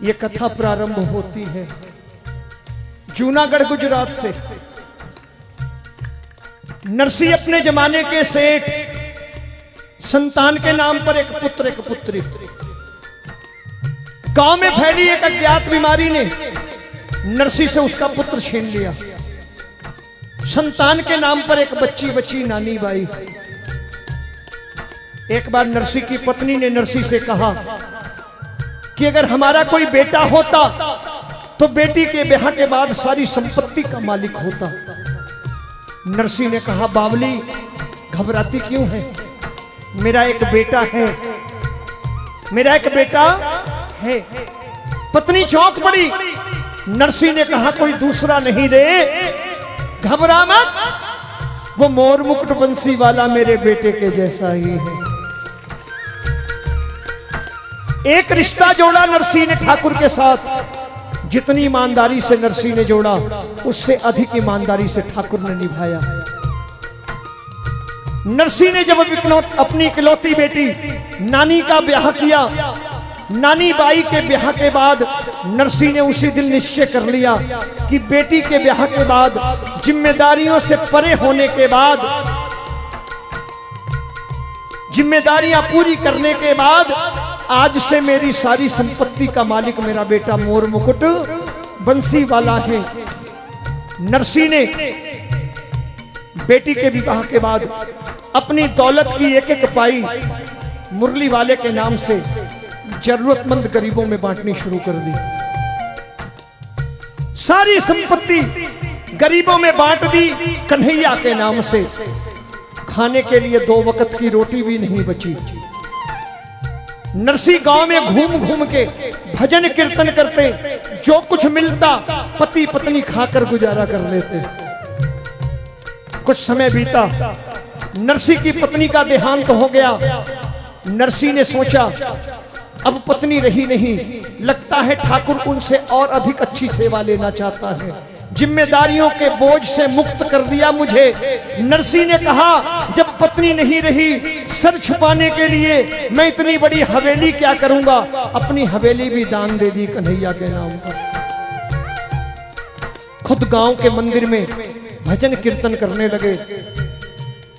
ये कथा प्रारंभ होती है जूनागढ़ गुजरात से। नरसी अपने जमाने के सेठ, संतान के नाम पर एक पुत्र एक पुत्री। गांव में फैली एक अज्ञात बीमारी ने नरसी से उसका पुत्र छीन लिया। संतान के नाम पर एक बच्ची बच्ची नानी बाई। एक बार नरसी की पत्नी ने नरसी से कहा कि अगर हमारा कोई बेटा होता तो बेटी के ब्याह के बाद सारी संपत्ति का मालिक होता। नरसी ने कहा, बावली घबराती क्यों है, मेरा एक बेटा है, मेरा एक बेटा है। पत्नी चौंक पड़ी। नरसी ने कहा, कोई दूसरा नहीं रे, घबरा मत, वो मोर मुकुट बंसी वाला मेरे बेटे के जैसा ही है। एक रिश्ता जोड़ा नरसी ने ठाकुर के साथ। जितनी ईमानदारी से नरसी ने जोड़ा, उससे अधिक ईमानदारी से ठाकुर ने निभाया। नरसी ने जब अपनी इकलौती बेटी नानी का ब्याह किया, नानी बाई के ब्याह के बाद नरसी ने उसी दिन निश्चय कर लिया कि बेटी के ब्याह के बाद, जिम्मेदारियों से परे होने के बाद, जिम्मेदारियां पूरी करने के बाद, आज से मेरी सारी संपत्ति का मालिक मेरा बेटा मोर मुकुट बंसी वाला है। नरसी ने बेटी के विवाह के बाद अपनी दौलत की एक एक पाई मुरली वाले के नाम से जरूरतमंद गरीबों में बांटनी शुरू कर दी। सारी संपत्ति गरीबों में बांट दी कन्हैया के नाम से। खाने के लिए 2 वक्त की रोटी भी नहीं बची। नरसी गांव में घूम घूम के भजन कीर्तन करते, जो कुछ मिलता पति पत्नी खाकर गुजारा कर लेते। कुछ समय बीता, नरसी की पत्नी का देहांत हो गया। नरसी ने सोचा, अब पत्नी रही नहीं, लगता है ठाकुर उनसे और अधिक अच्छी सेवा लेना चाहता है। जिम्मेदारियों के बोझ से मुक्त कर दिया मुझे। नरसी ने कहा, जब पत्नी नहीं रही, सर छुपाने के लिए मैं इतनी बड़ी हवेली क्या करूंगा, अपनी हवेली भी दान दे दी कन्हैया के नाम पर। खुद गांव के मंदिर में भजन कीर्तन करने लगे।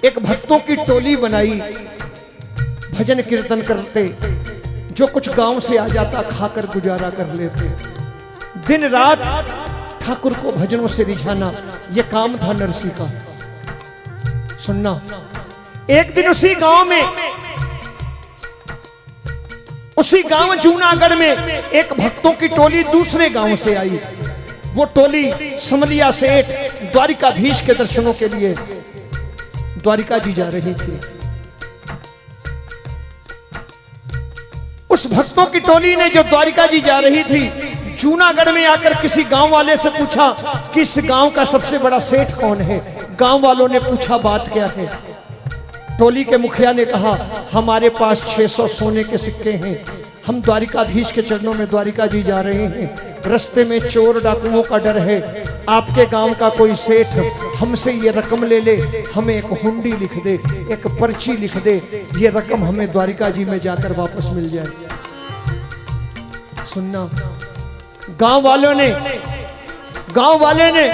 एक भक्तों की टोली बनाई, भजन कीर्तन करते, जो कुछ गांव से आ जाता खाकर गुजारा कर लेते। दिन रात ठाकुर को भजनों से रिझाना, यह काम था नरसी का। सुनना, एक दिन उसी गांव जूनागढ़ में एक भक्तों की टोली दूसरे गांव से आई। वो टोली समलिया सेठ द्वारिकाधीश के दर्शनों के लिए द्वारिका जी जा रही थी। उस भक्तों की टोली ने जो द्वारिका जी जा रही थी, जूनागढ़ में आकर किसी गांव वाले से पूछा कि इस गांव का सबसे बड़ा सेठ कौन है। गांव वालों ने पूछा, बात क्या है। टोली के मुखिया ने कहा, हमारे पास 600 सोने के सिक्के हैं, हम द्वारिकाधीश के चरणों में द्वारिका जी जा रहे हैं, रास्ते में चोर डाकुओं का डर है, आपके गांव का कोई सेठ हमसे ये रकम ले ले, हमें एक हुंडी लिख दे, एक पर्ची लिख दे, ये रकम हमें द्वारिका जी में जाकर वापस मिल जाए। सुनना, गांव वाले ने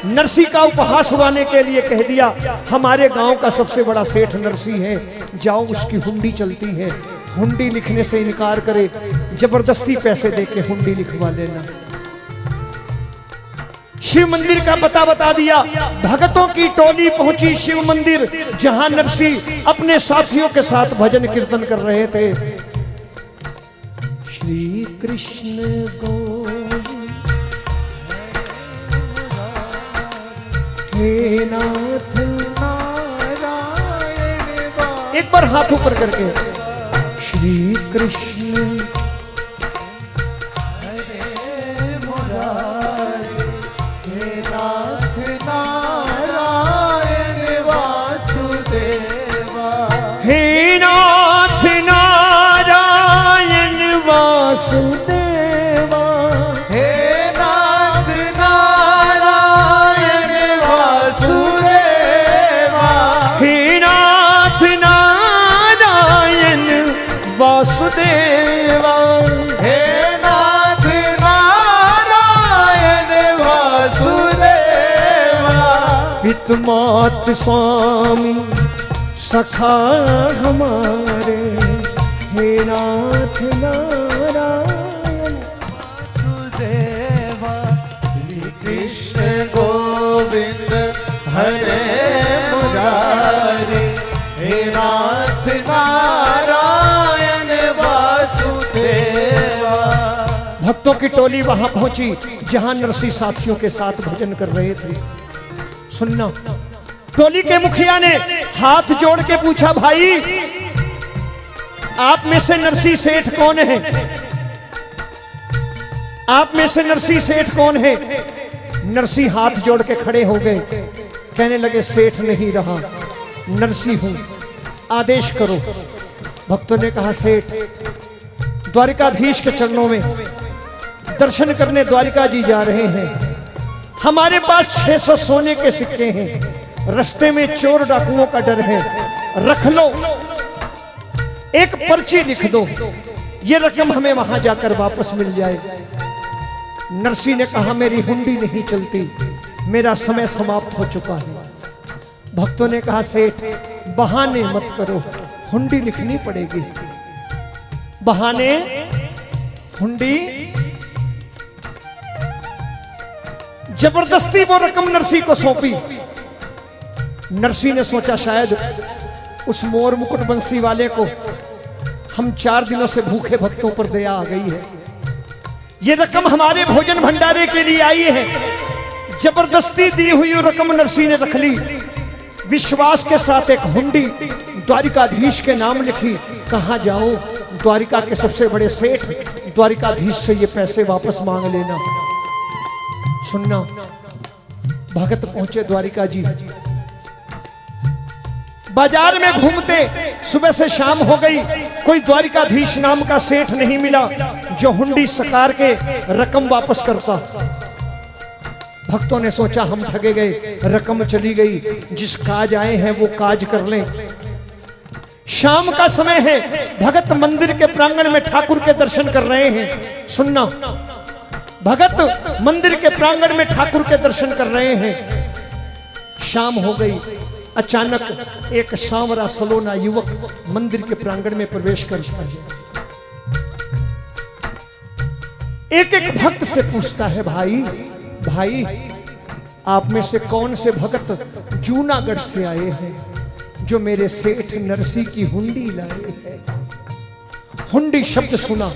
नरसी का उपहास उड़ाने के लिए कह दिया, हमारे गांव का सबसे बड़ा सेठ नरसी है, जाओ उसकी हुंडी चलती है, हुंडी लिखने से इनकार करे, जबरदस्ती पैसे देके हुंडी लिखवा लेना। शिव मंदिर का पता बता दिया। भक्तों की टोली पहुंची शिव मंदिर, जहां नरसी अपने साथियों के साथ भजन कीर्तन कर रहे थे। श्री कृष्ण गोविंद हे नाथ नारायण। एक बार हाथ ऊपर करके, श्री कृष्ण हरे मुरारी, हे नाथ नारायण वासुदेवा, हे नाथ नारायण वासुदेवा, हे नाथ नारायण वासुदेवा, हे नाथ नारायण वासुदेवा, हे नाथ उत्मात स्वामी सखा हमारे, हे नाथ नारायण वासुदेवा। श्री कृष्ण गोविंद हरे मुरारी, हे नाथ नारायण वासुदेवा। भक्तों की टोली वहां पहुंची जहां नरसिंह साथियों के साथ भजन कर रहे थे। सुनना, टोली के मुखिया ने हाथ जोड़ के पूछा, भाई आप में से नरसिंह सेठ कौन है? आप में से नरसिंह सेठ कौन है? नरसिंह हाथ जोड़ के खड़े हो गए, कहने लगे सेठ नहीं रहा, नरसिंह हूं, आदेश करो। भक्तों ने कहा, सेठ द्वारिकाधीश के चरणों में दर्शन करने द्वारिका जी जा रहे हैं, हमारे पास 600 सोने के सिक्के हैं, रास्ते में चोर डाकुओं का डर है, रख लो, एक पर्ची लिख दो, ये रकम हमें वहां जाकर वापस मिल जाए। नरसिंह ने कहा, मेरी हुंडी नहीं चलती, मेरा समय समाप्त हो चुका है। भक्तों ने कहा, सेठ बहाने मत करो, हुंडी लिखनी पड़ेगी। बहाने, हुंडी, जबरदस्ती वो रकम नरसिंह को सौंपी। नरसिंह ने सोचा शायद उस मोर मुकुट बंसी वाले को हम 4 दिनों से भूखे भक्तों पर दया आ गई है, ये रकम हमारे भोजन भंडारे के लिए आई है। जबरदस्ती दी हुई रकम नरसिंह ने रख ली, विश्वास के साथ एक हुंडी द्वारिकाधीश के नाम लिखी। कहां जाओ? द्वारिका के सबसे बड़े सेठ द्वारिकाधीश से ये पैसे वापस मांग लेना। सुनना, भगत पहुंचे द्वारिका जी, बाजार में घूमते, सुबह से शाम हो गई, कोई द्वारिकाधीश नाम का सेठ नहीं मिला जो हुंडी सकार के रकम वापस करता। भक्तों ने सोचा हम ठगे गए, रकम चली गई, जिस काज आए हैं वो काज कर लें। शाम का समय है, भगत मंदिर के प्रांगण में ठाकुर के दर्शन कर रहे हैं। सुनना, भगत मंदिर के प्रांगण में ठाकुर के दर्शन कर रहे हैं। शाम हो गई, अचानक एक सांवरा सलोना युवक मंदिर के प्रांगण में प्रवेश करता है। एक एक भक्त से पूछता है, भाई आप में से कौन से भगत जूनागढ़ से आए हैं जो मेरे सेठ नरसिंह की हुंडी लाए हैं? हुंडी शब्द सुना,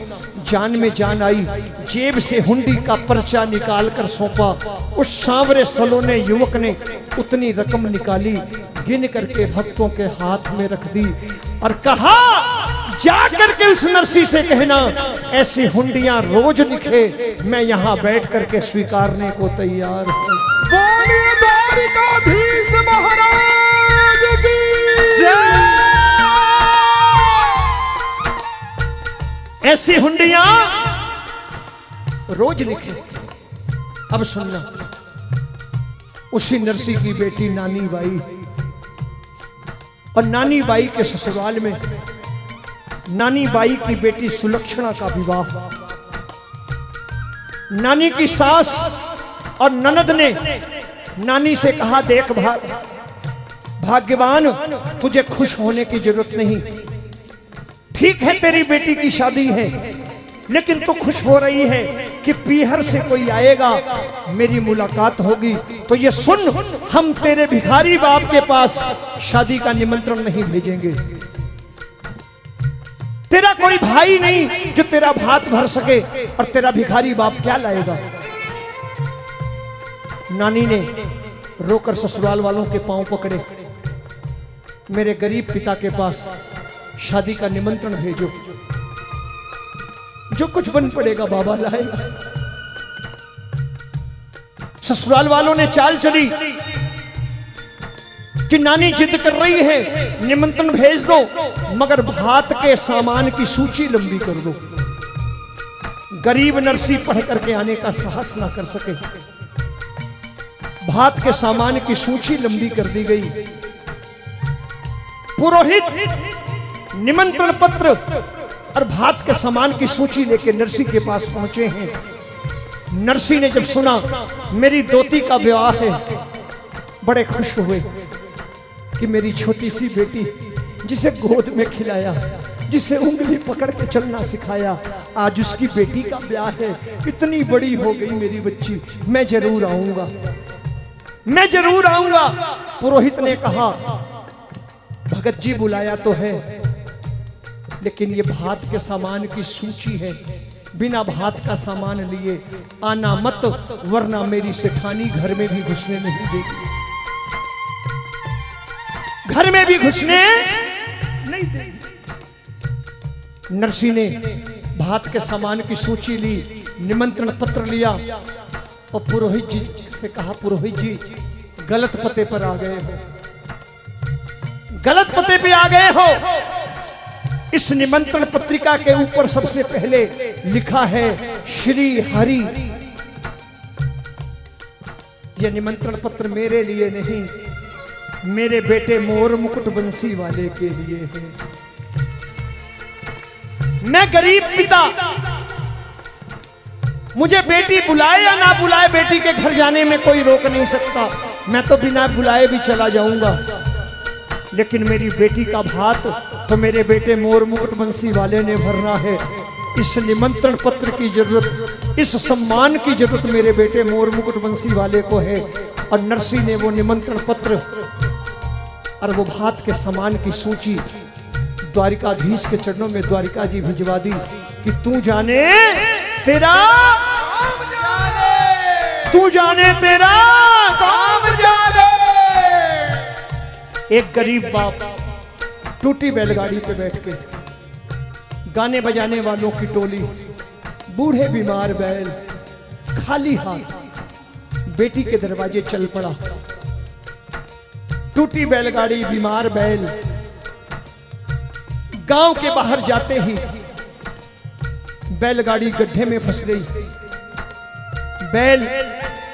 जान में जान आई, जेब से हुंडी का पर्चा निकाल कर सौंपा। उस सांवरे सलोने युवक ने उतनी रकम निकाली, गिन करके भक्तों के हाथ में रख दी और कहा, जाकर के उस नरसिंह से कहना ऐसी हुंडियां रोज लिखे, मैं यहां बैठ करके स्वीकारने को तैयार हूं। बोलिए द्वारिकाधीश महाराज की जय। ऐसी हुंडियां रोज लिखे। अब सुनना, उसी नरसिंह की बेटी नानी बाई और नानी बाई के ससुराल में नानी बाई की बेटी सुलक्षणा का विवाह। नानी की सास और ननद ने नानी से कहा, देख भाग्यवान, तुझे खुश होने की जरूरत नहीं, ठीक है तेरी बेटी की शादी है, लेकिन तू खुश हो रही है कि पीहर से कोई आएगा, मेरी मुलाकात होगी, तो ये सुन, हम तेरे भिखारी बाप के पास शादी का निमंत्रण नहीं भेजेंगे। तेरा कोई भाई नहीं जो तेरा भात भर सके, और तेरा भिखारी बाप क्या लाएगा? नानी ने रोकर ससुराल वालों के पांव पकड़े, मेरे गरीब पिता के पास शादी का निमंत्रण भेजो, जो कुछ बन पड़ेगा बाबा लाएगा। ससुराल वालों ने चाल चली कि नानी जिद कर रही है, निमंत्रण भेज दो, मगर भात के सामान की सूची लंबी कर दो। गरीब नरसिंह पढ़ करके आने का साहस ना कर सके, भात के सामान की सूची लंबी कर दी गई। पुरोहित निमंत्रण पत्र और भात के सामान की सूची लेकर नरसिंह के पास पहुंचे हैं। नरसिंह ने जब सुना मेरी दोती का विवाह है, बड़े खुश हुए कि मेरी छोटी सी बेटी जिसे गोद में खिलाया, जिसे उंगली पकड़ के चलना सिखाया, आज उसकी बेटी का ब्याह है। इतनी बड़ी हो गई मेरी बच्ची, मैं जरूर आऊंगा, मैं जरूर आऊंगा। पुरोहित ने कहा भगत जी बुलाया तो है, लेकिन ये भात के सामान की सूची है, बिना भात का सामान लिए आना मत, वरना मेरी सेठानी घर में भी घुसने नहीं देगी, घर में भी घुसने नहीं देगी। नरसी ने भात के सामान की सूची ली, निमंत्रण पत्र लिया और पुरोहित जी से कहा, पुरोहित जी गलत पते पर आ गए हो, गलत पते पे आ गए हो। इस निमंत्रण पत्रिका के ऊपर सबसे पहले लिखा है श्री हरि। यह निमंत्रण पत्र मेरे लिए नहीं, मेरे बेटे मोर मुकुट बंसी वाले के लिए है। मैं गरीब पिता, मुझे बेटी बुलाए या ना बुलाए, बेटी के घर जाने में कोई रोक नहीं सकता, मैं तो बिना बुलाए भी चला जाऊंगा, लेकिन मेरी बेटी का भात तो मेरे बेटे मोर मुकुट बंसी वाले ने भरना है। इस निमंत्रण पत्र की जरूरत, इस सम्मान की जरूरत मेरे बेटे मोर मुकुट बंसी वाले को है। और नरसी ने वो निमंत्रण पत्र और वो भात के सामान की सूची द्वारिकाधीश के चरणों में द्वारिका जी भिजवा दी कि तू जाने तेरा काम जाने, तू जाने तेरा काम जाने। एक गरीब बाप टूटी बैलगाड़ी पे बैठ के, गाने बजाने वालों की टोली, बूढ़े बीमार बैल, खाली हाथ बेटी के दरवाजे चल पड़ा। टूटी बैलगाड़ी, बीमार बैल, गांव के बाहर जाते ही बैलगाड़ी गड्ढे में फंस गई, बैल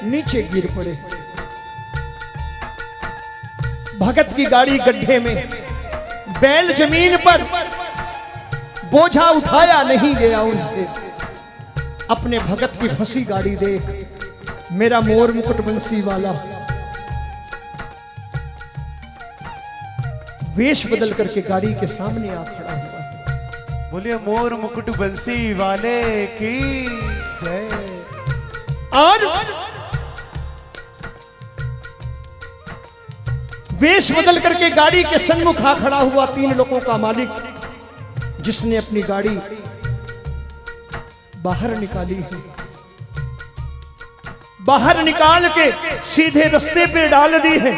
नीचे गिर पड़े। भगत की गाड़ी गड्ढे में, बैल जमीन पर, बोझा उठाया नहीं गया उनसे। अपने भगत की फंसी गाड़ी देख मेरा मोर मुकुट बंसी वाला वेश बदल करके गाड़ी के सामने आ खड़ा हुआ है। बोलिए मोर मुकुट बंसी वाले की जय। और वेश बदल करके गाड़ी के सन्मुख आ खड़ा हुआ तीन लोगों का मालिक, जिसने अपनी गाड़ी बाहर निकाली है। बाहर निकाल के सीधे रास्ते पे डाल दी है।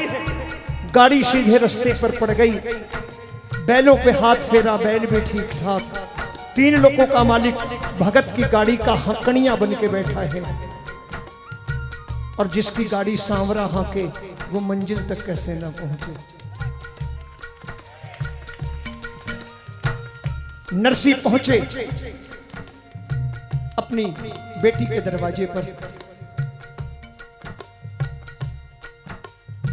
गाड़ी सीधे रास्ते पर पड़ गई, बैलों पे हाथ फेरा, बैल भी ठीक ठाक। तीन लोगों का मालिक भगत की गाड़ी का हकड़ियां बन के बैठा है, और जिसकी गाड़ी सांवरा हाके वो मंजिल तक कैसे ना पहुंचे। नरसी पहुंचे अपनी बेटी के दरवाजे पर।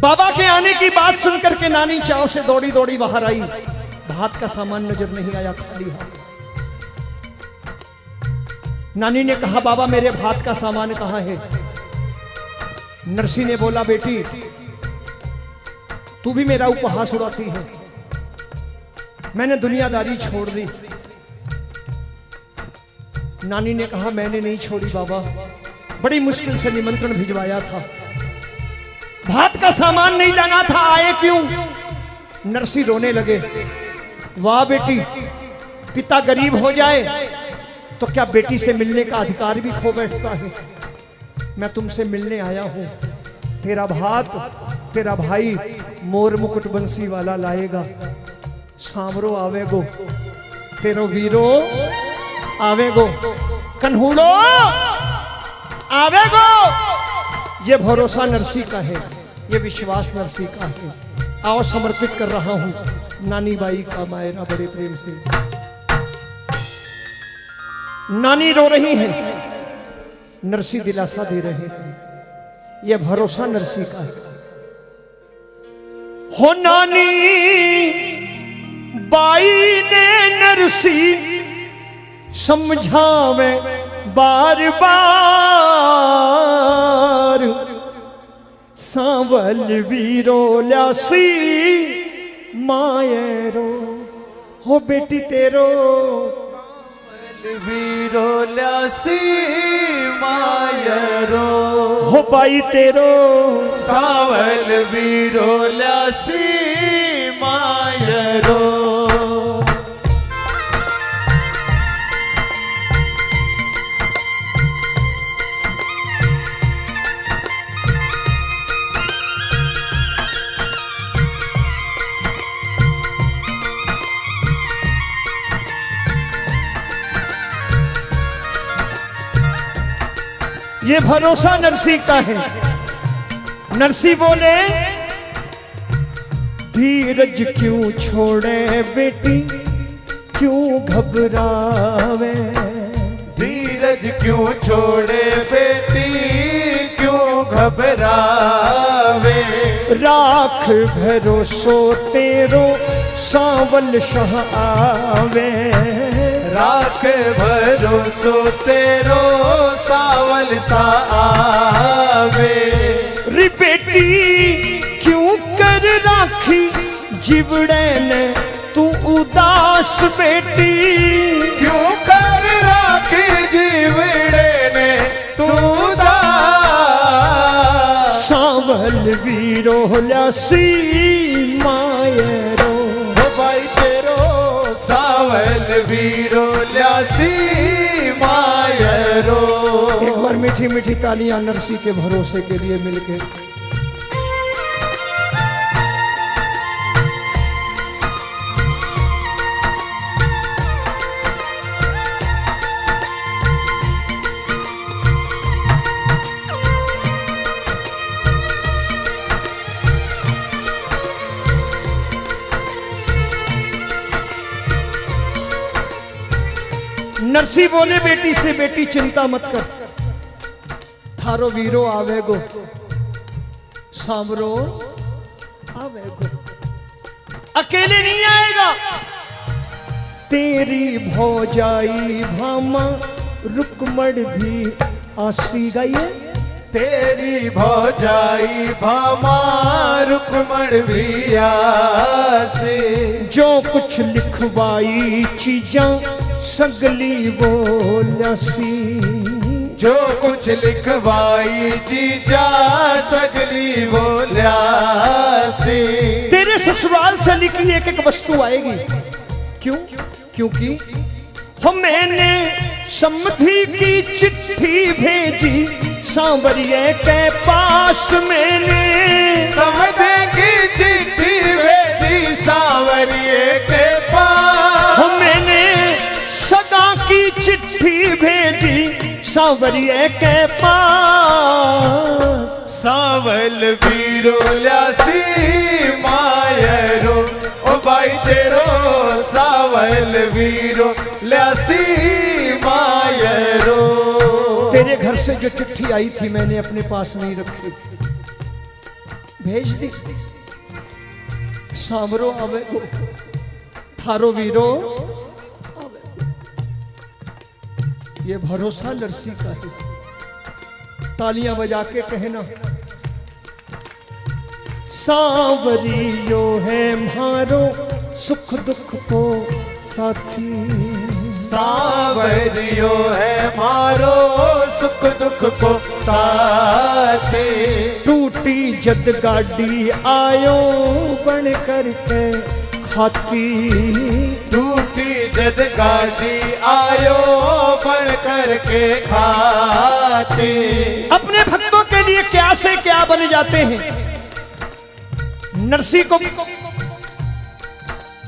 बाबा के आने की बात सुनकर के नानी चाव से दौड़ी दौड़ी बाहर आई। भात का सामान नजर नहीं आया, खाली हाथ। नानी ने कहा, बाबा मेरे भात का सामान कहां है? नरसी ने बोला, बेटी तू भी मेरा उपहास उड़ाती है, मैंने दुनियादारी छोड़ दी। नानी ने कहा, मैंने नहीं छोड़ी बाबा, बड़ी मुश्किल से निमंत्रण भिजवाया था, भात का सामान नहीं लाना था, आए क्यों? नरसी रोने लगे। वाह बेटी, पिता गरीब हो जाए तो क्या बेटी से मिलने का अधिकार भी खो बैठता है? मैं तुमसे मिलने आया हूं, तेरा भात तेरा भाई मोर मुकुट बंसी वाला लाएगा। सांवरो आवेगो, तेरो वीरो आवेगो, कन्हूड़ो आवेगो। ये भरोसा नरसी का है, ये विश्वास नरसी का है। आओ समर्पित कर रहा हूं नानी बाई का मायरा बड़े प्रेम से। नानी रो रही है, नरसी दिलासा दे रहे हैं, यह भरोसा नरसी का है। हो नानी बाई ने नरसी समझावे बार बार, सांवल वीरो ल्यासी मायरो हो बेटी तेरो वीरो ल्यासी मायरो हो भाई तेरो सावल वीरो ल्यासी मायरो ये भरोसा नरसी का है। नरसी बोले धीरज क्यों छोड़े बेटी क्यों घबरावे, धीरज क्यों छोड़े बेटी क्यों घबरावे, राख भरोसो तेरो सांवल शाह आवे, राख भरोसो तेरो सावल सा आवे, री बेटी क्यों कर राखी जिवड़े ने तू उदास बेटी, क्यों कर राखी जीवड़े ने तू उदास, सांवल वीरो ल्यासी मायरो भाई तेरो सावल वीरो ल्यासी मायरो। एक बार मीठी मीठी तालियां नरसी के भरोसे के लिए मिलके। नरसी बोले बेटी से बेटी चिंता मत कर, थारो वीरो आवेगो सांवरो आवेगो, अकेले नहीं आएगा, तेरी भौजाई भामा रुकमण भी आसी गई, तेरी भौजाई भामा रुकमण भी आसी, जो कुछ लिखवाई चीजां सगली वो ल्यासी, जो कुछ लिखवाई चीजा सगली वो ल्यासी, तेरे ससुराल से लिखी एक एक वस्तु आएगी। क्यों? क्योंकि हम मैंने समधी की चिट्ठी भेजी सांवरिये के पास, मैंने समधी की चिट्ठी भेजी सांवरिये के पास, हम मैंने सदा की चिट्ठी भेजी सांवरिये के पास, सावल वीरो ल्यासी मायरो ओ भाई तेरो सावल वीरो ल्यासी मायरो। तेरे घर से जो चिट्ठी आई थी मैंने अपने पास नहीं रखी, भेज दी, सांवरो आवेगो थारो वीरो आवेगो। ये भरोसा नरसी का है। तालियां बजा के कहना सांवरियो है मारो सुख दुख को साथी, सांवरियो है मारो सुख दुख को साथी, टूटी जद गाड़ी आयो बन करके खाती, टूटी जद गाड़ी आयो बन करके खाती। अपने भक्तों के लिए क्या से क्या बन जाते हैं। नरसी को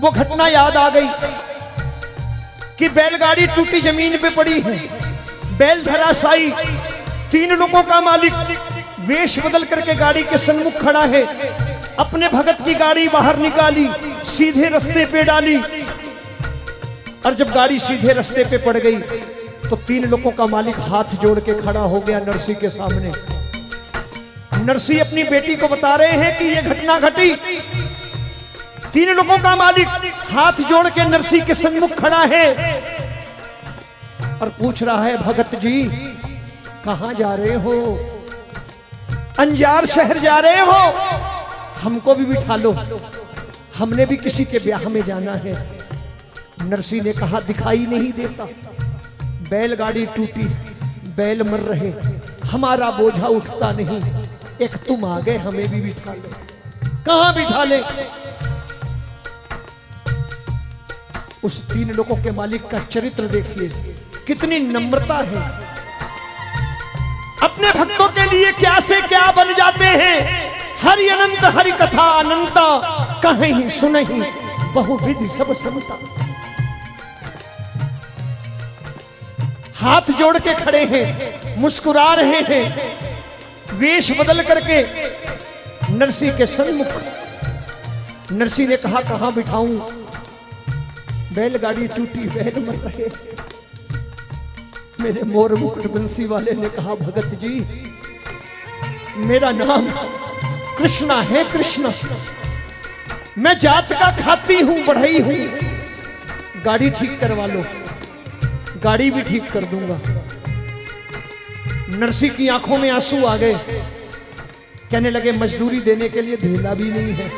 वो घटना याद आ गई कि बैलगाड़ी टूटी जमीन पे पड़ी है, बैल धराशायी, 3 लोगों का मालिक वेश बदल करके गाड़ी के सन्मुख खड़ा है, अपने भगत की गाड़ी बाहर निकाली, सीधे रास्ते पे डाली, और जब गाड़ी सीधे रास्ते पे पड़ गई तो 3 लोगों का मालिक हाथ जोड़ के खड़ा हो गया नरसी के सामने। नरसी अपनी बेटी को बता रहे हैं कि यह घटना घटी, 3 लोगों का मालिक हाथ जोड़ के नरसी के सन्मुख खड़ा है और पूछ रहा है, भगत जी कहां जा रहे हो? अंजार शहर जा रहे हो, हमको भी बिठा लो, हमने भी किसी के ब्याह में जाना है। नरसी ने कहा दिखाई नहीं देता, बैलगाड़ी टूटी, बैल मर रहे, हमारा बोझा उठता नहीं, एक तुम आ गए, हमें भी बिठा लो। कहां बिठा ले? उस 3 लोगों के मालिक का चरित्र देखिए, कितनी नम्रता है। अपने भक्तों के लिए क्या से क्या बन जाते हैं। हरि अनंत हरि कथा अनंता, कहीं ही सुनहि बहुविधि सब समता। हाथ जोड़ के खड़े हैं, मुस्कुरा रहे हैं, वेश बदल करके नरसी के सन्मुख। नरसी ने कहा कहां बिठाऊं? बैलगाड़ी टूटी, बैल मर रहे। मेरे मोर मुकुट बंसी वाले ने कहा भगत जी, मेरा नाम कृष्णा है, कृष्णा, मैं जात का खाती हूं, बढ़ई हूं, गाड़ी ठीक करवा लो। गाड़ी भी ठीक कर दूंगा। नरसी की आंखों में आंसू आ गए, कहने लगे मजदूरी देने के लिए धेला भी नहीं है,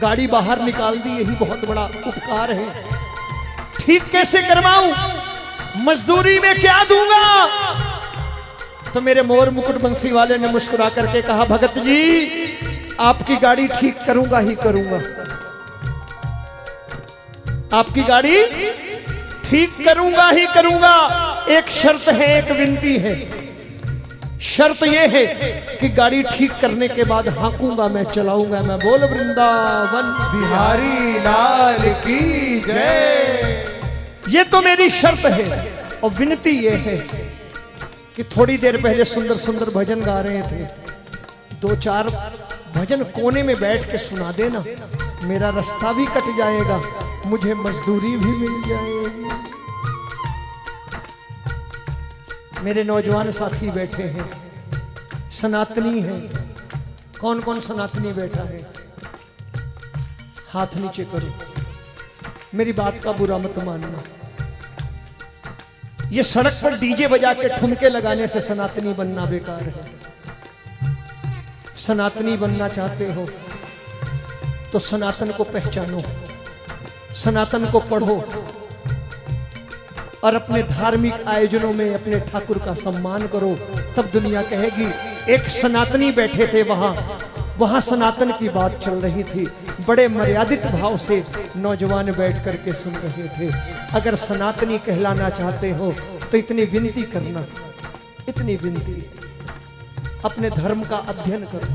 गाड़ी बाहर निकाल दी, यही बहुत बड़ा उपकार है। ठीक कैसे करवाऊं? मजदूरी में क्या दूंगा? तो मेरे मोर मुकुट बंसी वाले ने मुस्कुरा करके कहा भगत जी, आपकी गाड़ी ठीक करूंगा ही करूंगा, आपकी गाड़ी ठीक करूंगा ही करूंगा। एक शर्त है, एक विनती है। शर्त यह है कि गाड़ी ठीक करने के बाद हाँकूंगा मैं, चलाऊंगा मैं। बोल वृंदावन बिहारी लाल की जय। ये तो मेरी शर्त है। और विनती ये है कि थोड़ी देर पहले सुंदर सुंदर भजन गा रहे थे, 2-4 भजन कोने में बैठ के सुना देना, मेरा रास्ता भी कट जाएगा, मुझे मजदूरी भी मिल जाएगी। मेरे नौजवान साथी बैठे हैं, सनातनी हैं। कौन कौन सनातनी बैठा है? हाथ नीचे करो, मेरी बात का बुरा मत मानना। ये सड़क पर डीजे बजा के ठुमके लगाने से सनातनी बनना बेकार है। सनातनी बनना चाहते हो तो सनातन को पहचानो, सनातन को पढ़ो और अपने धार्मिक आयोजनों में अपने ठाकुर का सम्मान करो। तब दुनिया कहेगी एक सनातनी बैठे थे वहां सनातन की बात चल रही थी, बड़े मर्यादित भाव से नौजवान बैठ करके सुन रहे थे। अगर सनातनी कहलाना चाहते हो तो इतनी विनती करना, इतनी विनती, अपने धर्म का अध्ययन करो।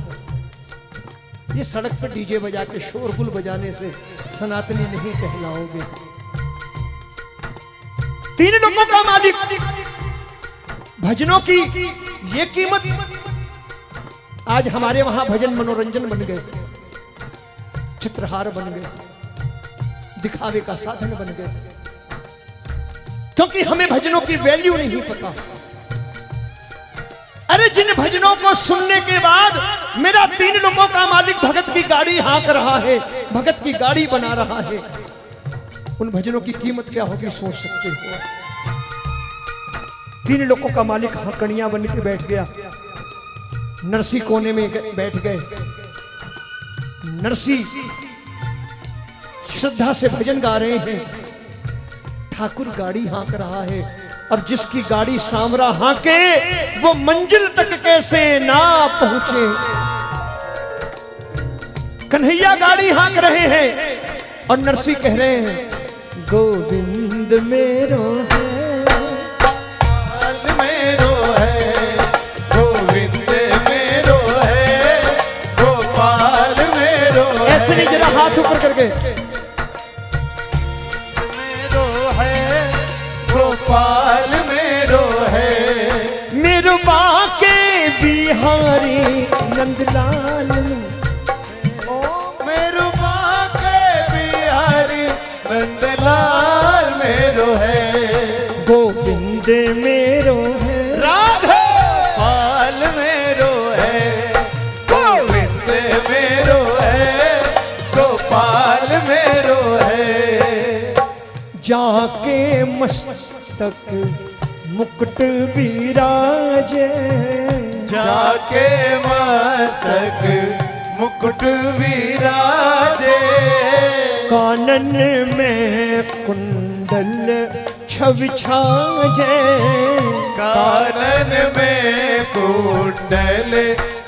ये सड़क पर डीजे बजा के शोरगुल बजाने से सनातनी नहीं कहलाओगे। 3 लोगों का मालिक, भजनों की ये कीमत। आज हमारे वहां भजन मनोरंजन बन गए, चित्रहार बन गए, दिखावे का साधन बन गए, क्योंकि हमें भजनों की वैल्यू नहीं पता। अरे जिन भजनों को सुनने के बाद मेरा 3 लोगों का मालिक भगत की गाड़ी हाँक रहा है, भगत की गाड़ी बना रहा है, उन भजनों की कीमत क्या होगी सोच सकते हो। 3 लोगों का मालिक हाँकड़ियां बन के बैठ गया, नरसी कोने में बैठ गए। नरसी श्रद्धा से भजन गा रहे हैं, ठाकुर गाड़ी हाँक रहा है, और जिसकी गाड़ी सांवरा हाँके वो मंजिल तक कैसे ना पहुंचे। कन्हैया गाड़ी हाँक रहे हैं और नरसी कह रहे हैं गोविंद मेरो है, मेरो है, गोविंद मेरो है, गोपाल मेरो है। ऐसे नहीं, जरा हाथ ऊपर करके, मेरो है, गोपाल मेरो है, मेरो बाके बिहारी नंदलाल, मेरो बाके बिहारी नंदलाल मेरो है, गोविंद मेरो है, राधे पाल मेरो है, गोविंद मेरो है, गोपाल मेरो है। जाके मस्तक मुकुट विराजे, जाके मस्तक मुकुट विराजे, कानन में कुंडल छवि छाजे, कानन में कुंडल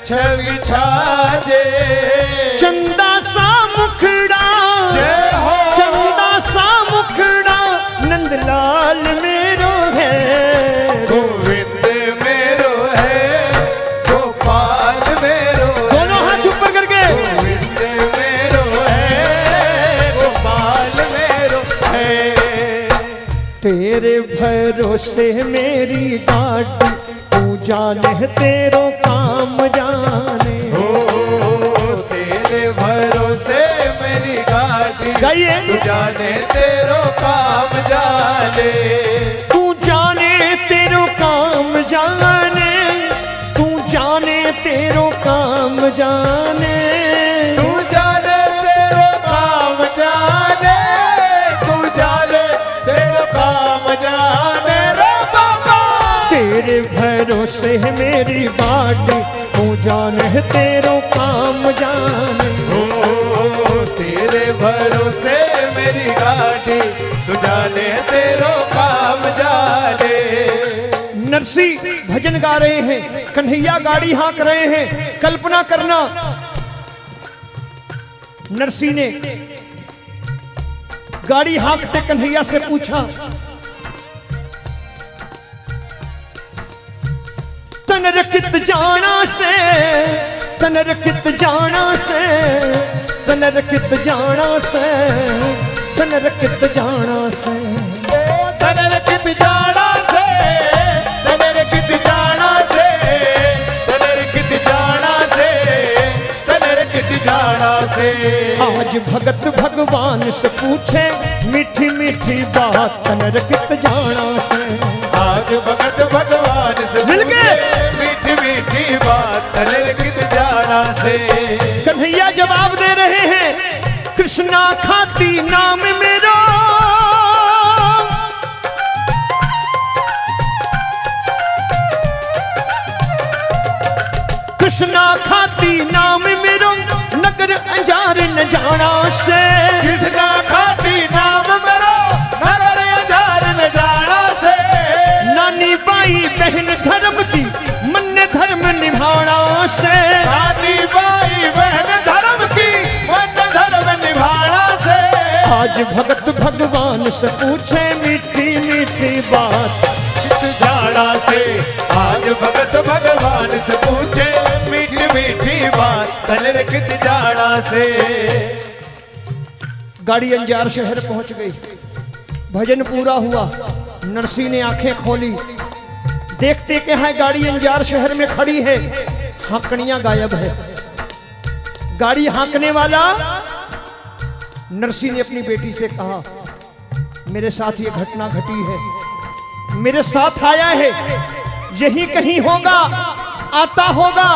छवि छाजे, चंदा सा मुखड़ा, जय हो। चंदा सा मुखड़ा नंदलाल मेरो है, गोविंद मेरो है, गोपाल मेरो है, दोनों हाथ ऊपर करके, गोविंद मेरो है, गोपाल मेरो है। तेरे भरोसे मेरी गाड़ी, तू जाने तेरो काम जाने, ओ तेरे भरोसे मेरी गाड़ी, गाइए। तू जाने तेरो काम जाने, तू जाने तेरो काम जाने, तू जाने तेरो काम जाने, तू जाने तेरो काम जाने, तू जाने तेरो काम जाने रे बाबा। तेरे भरोसे है मेरी बाड़ी, तू जाने तेरो काम जाने, ओ तेरे भरोसे मेरी गाड़ी, तू जाने तेरो काम जाने। नरसी भजन गा रहे हैं, कन्हैया गाड़ी हाँक रहे हैं। कल्पना करना, नरसी ने गाड़ी हाँकते कन्हैया से पूछा, तनरकित जाना से, तनरकित जाना से, तनरकित जाना से, तनरकित जाना से, तनरकित जाना से, तनरकित जाना से, तनरकित जाना से, तनरकित जाना से। आज भगत भगवान से पूछे मीठी मीठी बात, तनरकित जाना से, आज भगत भगवान से मिल गए। मीठी मीठी बात, तनरकित जाना से। कन्हैया जवाब दे रहे हैं, कृष्णा खाती नाम मेरा, कृष्णा खाती नाम मेरो, नगर अंजार न जाना से, कृष्णा खाती नाम मेरो, नगर अंजार न जाना से। नानी बाई बहन धर्म की, मन धर्म निभाना से, नानी बाई बहन धर्म की, मन धर्म निभाना से। आज भगत भगवान से पूछे मीठी मीठी बात, जाना से, आज भगत भगवान से पूछे मीठी मीठी बात, तनरकित जाना से। गाड़ी अंजार शहर पहुंच गई। भजन पूरा हुआ, नरसी ने आंखें खोली, देखते कि है गाड़ी अंजार शहर में खड़ी है, हाँकड़ियां गायब है। गाड़ी हाँकने वाला नरसी ने अपनी बेटी से कहा, मेरे साथ ये घटना घटी है, मेरे साथ आया है, यही कहीं होगा, आता होगा।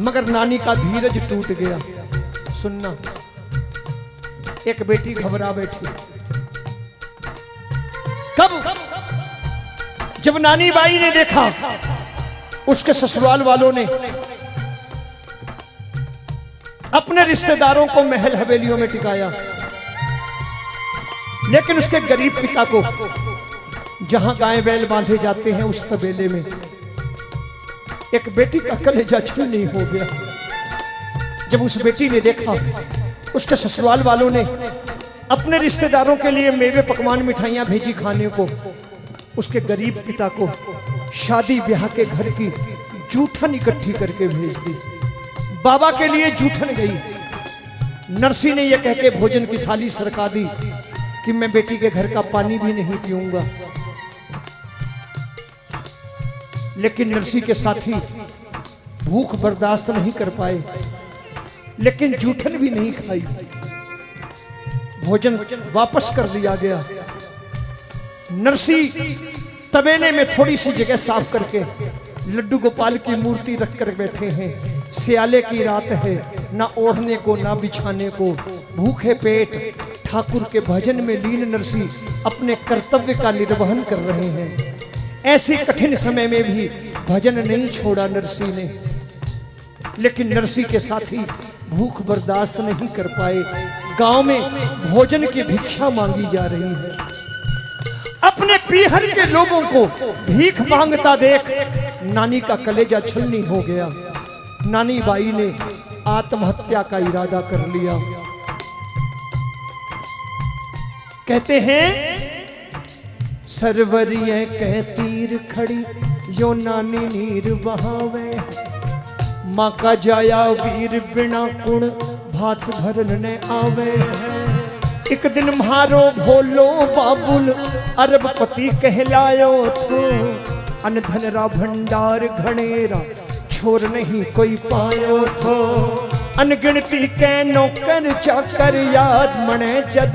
मगर नानी का धीरज टूट गया। सुनना, एक बेटी घबरा बैठी। कब? जब नानी बाई ने देखा उसके ससुराल वालों ने अपने रिश्तेदारों को महल हवेलियों में टिकाया, लेकिन उसके गरीब पिता को जहां गाय बैल बांधे जाते हैं उस तबेले में एक बेटी का कलेजा छलनी हो गया। जब उस बेटी ने देखा, उसके ससुराल वालों ने अपने रिश्तेदारों के लिए मेवे पकवान मिठाइयां भेजी खाने को, उसके गरीब पिता को शादी ब्याह के घर की जूठन इकट्ठी करके भेज दी। बाबा के लिए जूठन गई। नरसी ने यह कह के भोजन की थाली सरका दी कि मैं बेटी के घर का पानी भी नहीं पीऊंगा। लेकिन नरसी के साथी भूख बर्दाश्त नहीं कर पाए, लेकिन जूठन भी नहीं खाई। भोजन वापस कर दिया गया। नरसी तबेले में थोड़ी सी जगह साफ करके लड्डू गोपाल की मूर्ति रखकर बैठे हैं। सियाले की रात है, ना ओढ़ने को ना बिछाने को, भूखे पेट ठाकुर के भजन में लीन नरसी अपने कर्तव्य का निर्वहन कर रहे हैं। ऐसे कठिन समय में भी भजन नहीं छोड़ा नरसी ने, लेकिन नरसी के साथी भूख बर्दाश्त नहीं कर पाए। गांव में भोजन की भिक्षा मांगी जा रही है। अपने पीहर के लोगों को भीख मांगता देख नानी का कलेजा छलनी हो गया। नानी बाई ने आत्महत्या का इरादा कर लिया। कहते हैं सरवरिये कह तीर खड़ी यो नानी नीर बहावे, माँ का जाया वीर बिना कुण भात भरन ने आवे। एक दिन म्हारो भोलो बाबुल अरबपति कहलायो थो, अन धन रा भंडार घनेरा छोर नहीं कोई पायो थो। अनगिनती के नौकर चाकर याद मने जद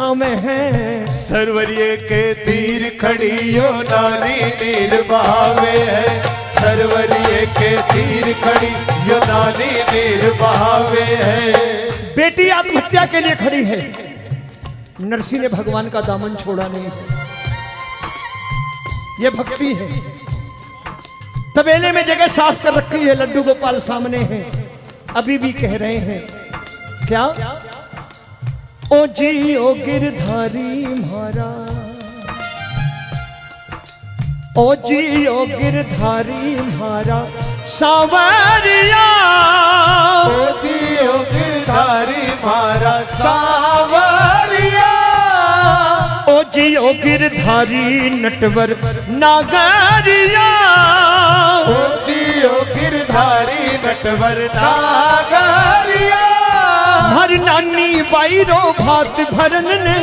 आवे हैं। सरवरिये के तीर खड़ी यो नानी नीर बहावे है, सरवरिये के तीर खड़ी यो नानी नीर बहावे है। बेटी आत्महत्या के लिए खड़ी है। नरसी ने भगवान का दामन छोड़ा नहीं है। यह भक्ति है। तबेले में जगह साफ कर रखी है। लड्डू गोपाल सामने हैं, अभी भी कह रहे हैं क्या? ओ जी ओ गिरधारी म्हारा, ओ जी ओ गिरधारी म्हारा सावरिया, ओ जी ओ गिरधारी म्हारा सावरिया, ओ जी ओ गिरधारी नटवर नागरिया, ओ जी ओ गिरधारी नटवर नागरिया। हमारी नानी बाईरो भात भरन ने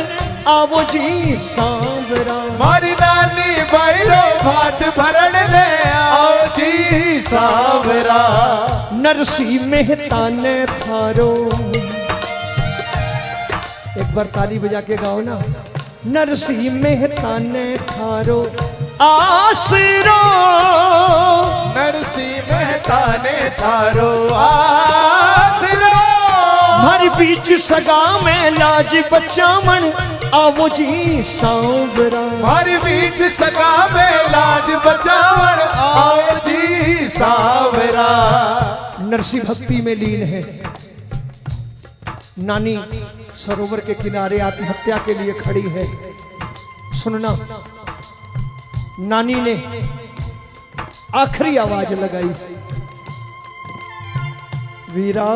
आवो जी सांवरा, मारी नानी बाईरो भात भरन ले आओ जी सांवरा। नरसी मेहता ने थारो, एक बार ताली बजा के गाओ ना। नरसी मेहता ने थारो आसरो, नरसी मेहता ने थारो आसरो। हमारे बीच सगा में लाज बचावन आवो जी सांवरा, हमारे बीच सगा में लाज बचावन आओ जी सांवरा। नरसी भक्ति में लीन है। नानी सरोवर के किनारे आत्महत्या के लिए खड़ी है। सुनना, नानी ने आखिरी आवाज लगाई, वीरा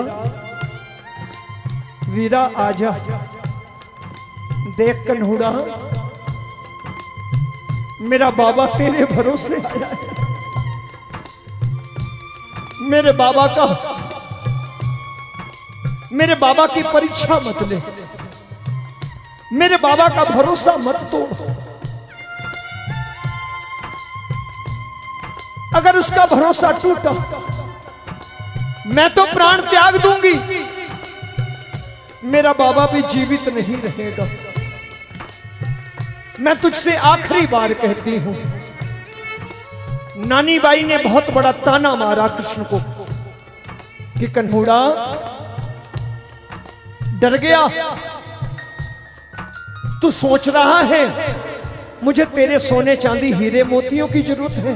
वीरा आजा, देख कन्हुड़ा मेरा बाबा तेरे भरोसे आया है। मेरे बाबा की परीक्षा मत ले, मेरे बाबा का भरोसा मत तोड़। अगर उसका भरोसा टूटा मैं तो प्राण त्याग दूंगी, मेरा बाबा भी जीवित नहीं रहेगा। मैं तुझसे आखिरी बार कहती हूं। नानी बाई ने बहुत बड़ा ताना मारा कृष्ण को कि कन्हुड़ा डर गया, तू सोच रहा है मुझे तेरे सोने चांदी हीरे मोतियों की जरूरत है।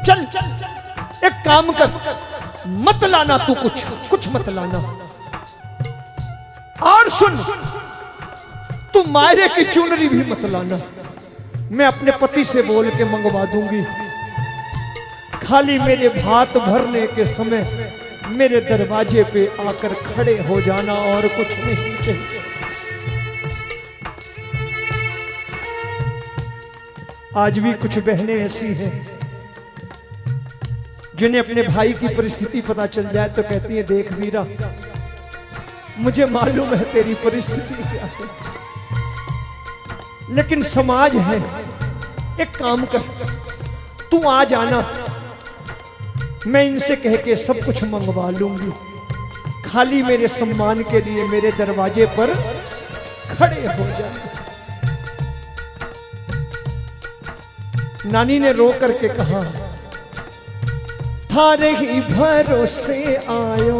चल एक काम कर, मत लाना तू कुछ मत लाना। और सुन, तू मायरे की चुनरी भी मत लाना, मैं अपने पति से बोल के मंगवा दूंगी। खाली मेरे भात भरने के समय मेरे दरवाजे पे आकर खड़े हो जाना, और कुछ नहीं चाहिए। आज भी कुछ बहनें ऐसी हैं जिन्हें अपने भाई की परिस्थिति पता चल जाए तो कहती है, देख वीरा मुझे मालूम है तेरी परिस्थिति क्या है, लेकिन समाज है, एक काम कर तू आ जाना, मैं इनसे कह के सब कुछ मंगवा लूंगी। खाली मेरे सम्मान के लिए मेरे दरवाजे पर खड़े हो जाए। नानी ने रो करके कहा, थारे ही भरोसे आयो,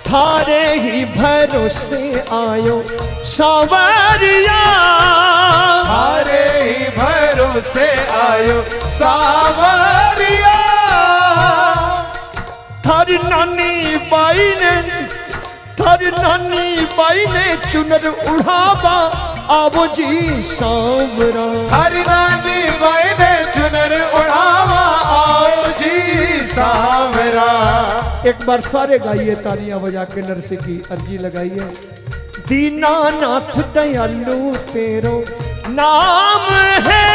थारे ही भरोसे आयो सांवरिया, थारे ही भरोसे आयो सावरिया थारी नानी बाई ने चुनर उड़ावा आवो जी सांवरा। हरि नानी बाई ने चुनर उड़ावा आओ जी सांवरा। एक बार सारे गाइए तालियां बजा के नरसिंह की अर्जी लगाइए। दीनानाथ दयालु तेरो नाम है,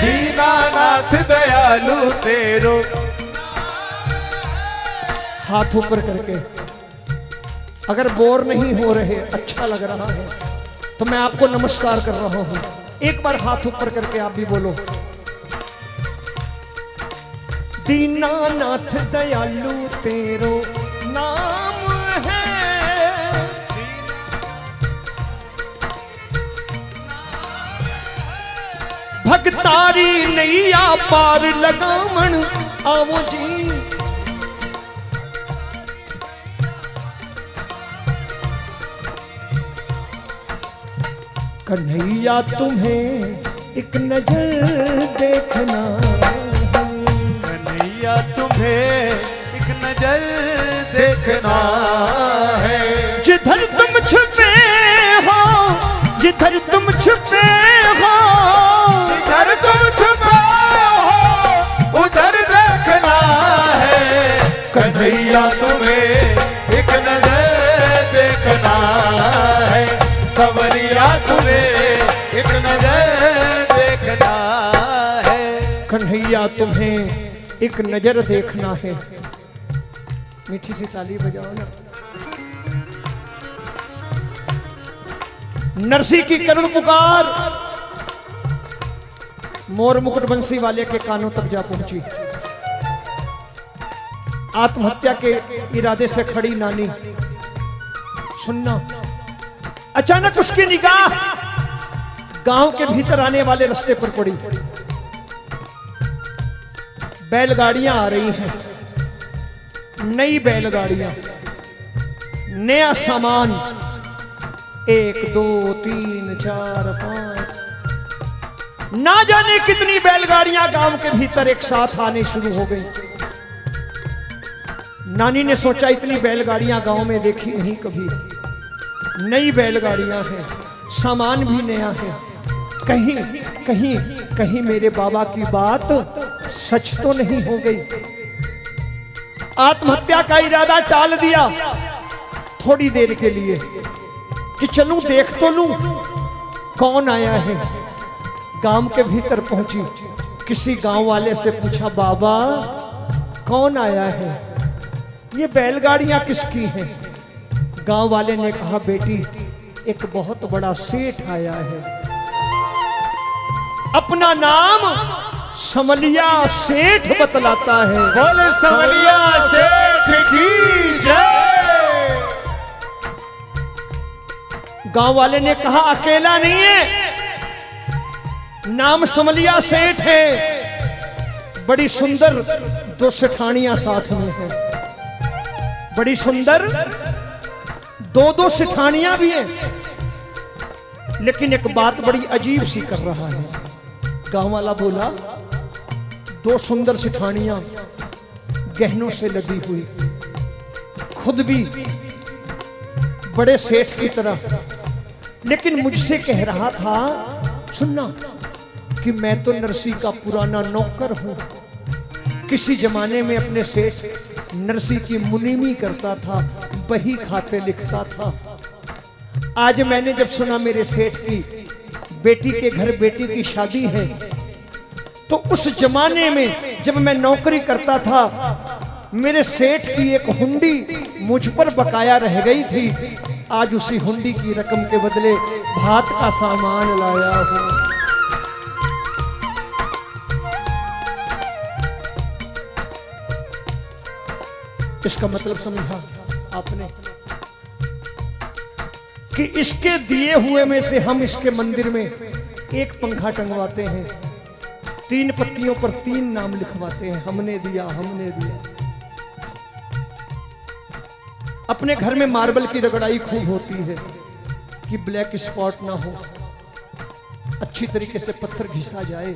दीनानाथ दयालु तेरो। हाथ ऊपर करके, अगर बोर नहीं हो रहे, अच्छा लग रहा है तो मैं आपको नमस्कार कर रहा हूं। एक बार हाथ ऊपर करके आप भी बोलो। दीनानाथ दयालु तेरो नाम है, भगतारी नैया पार लगावण आवो जी। कन्हैया तुम्हें एक नजर देखना, कन्हैया तुम्हें एक नजर देखना है। जिधर तुम छुपे हो, जिधर तुम छुपे हो, जिधर तुम छुपे हो उधर देखना है। कन्हैया तुम्हें एक नजर देखना है। सवरिया तुम्हें एक नजर देखना है। कन्हैया तुम्हें एक नजर देखना है। मीठी सी ताली बजाओ ना। नरसिंह की करुण पुकार मोर मुकुट बंसी वाले के कानों तक जा पहुंची। आत्महत्या के इरादे से खड़ी नानी, सुनना, अचानक उसकी निगाह गांव के भीतर आने वाले रास्ते पर पड़ी। बैलगाड़ियां आ रही हैं, नई बैलगाड़ियां, नया सामान, 1 2 3 4 5, ना जाने कितनी बैलगाड़ियां गांव के भीतर एक साथ आने शुरू हो गई। नानी ने सोचा इतनी बैलगाड़ियां गांव में देखी नहीं कभी। नई बैलगाड़ियां हैं, सामान भी नया है। कहीं कहीं कहीं मेरे बाबा की बात सच तो नहीं हो गई। आत्महत्या का इरादा टाल दिया थोड़ी देर के लिए कि चलूं देख तो लूं कौन आया है। गांव के भीतर पहुंची, किसी गांव वाले से पूछा, बाबा कौन आया है, ये बैलगाड़ियां किसकी हैं? गांव वाले ने कहा, बेटी एक बहुत बड़ा सेठ आया है, अपना नाम समलिया सेठ बतलाता है। बोले समलिया सेठ की जय। गांव वाले ने कहा, अकेला नहीं है, नाम समलिया सेठ है, बड़ी सुंदर 2 सेठानियां साथ में है, बड़ी सुंदर 2 सेठानियां भी हैं। लेकिन एक बात बड़ी अजीब सी कर रहा है। गांव वाला बोला, 2 सुंदर सेठानियां गहनों से लदी हुई, खुद भी बड़े सेठ की तरह, लेकिन मुझसे कह रहा था, सुनना, कि मैं तो नरसिंह का पुराना नौकर हूं, किसी जमाने में अपने सेठ नरसिंह की मुनीमी करता था, बही खाते लिखता था। आज मैंने जब सुना मेरे सेठ की बेटी के घर बेटी की शादी है, तो उस जमाने में जब मैं नौकरी करता था, मेरे सेठ की एक हुंडी मुझ पर बकाया रह गई थी। आज उसी हुंडी की रकम के बदले भात का सामान लाया हूं। इसका मतलब समझा आपने कि इसके दिए हुए में से हम इसके मंदिर में एक पंखा टंगवाते हैं, 3 पत्तियों पर 3 नाम लिखवाते हैं, हमने दिया, हमने दिया। अपने घर में मार्बल की रगड़ाई खूब होती है कि ब्लैक स्पॉट ना हो, अच्छी तरीके से पत्थर घिसा जाए।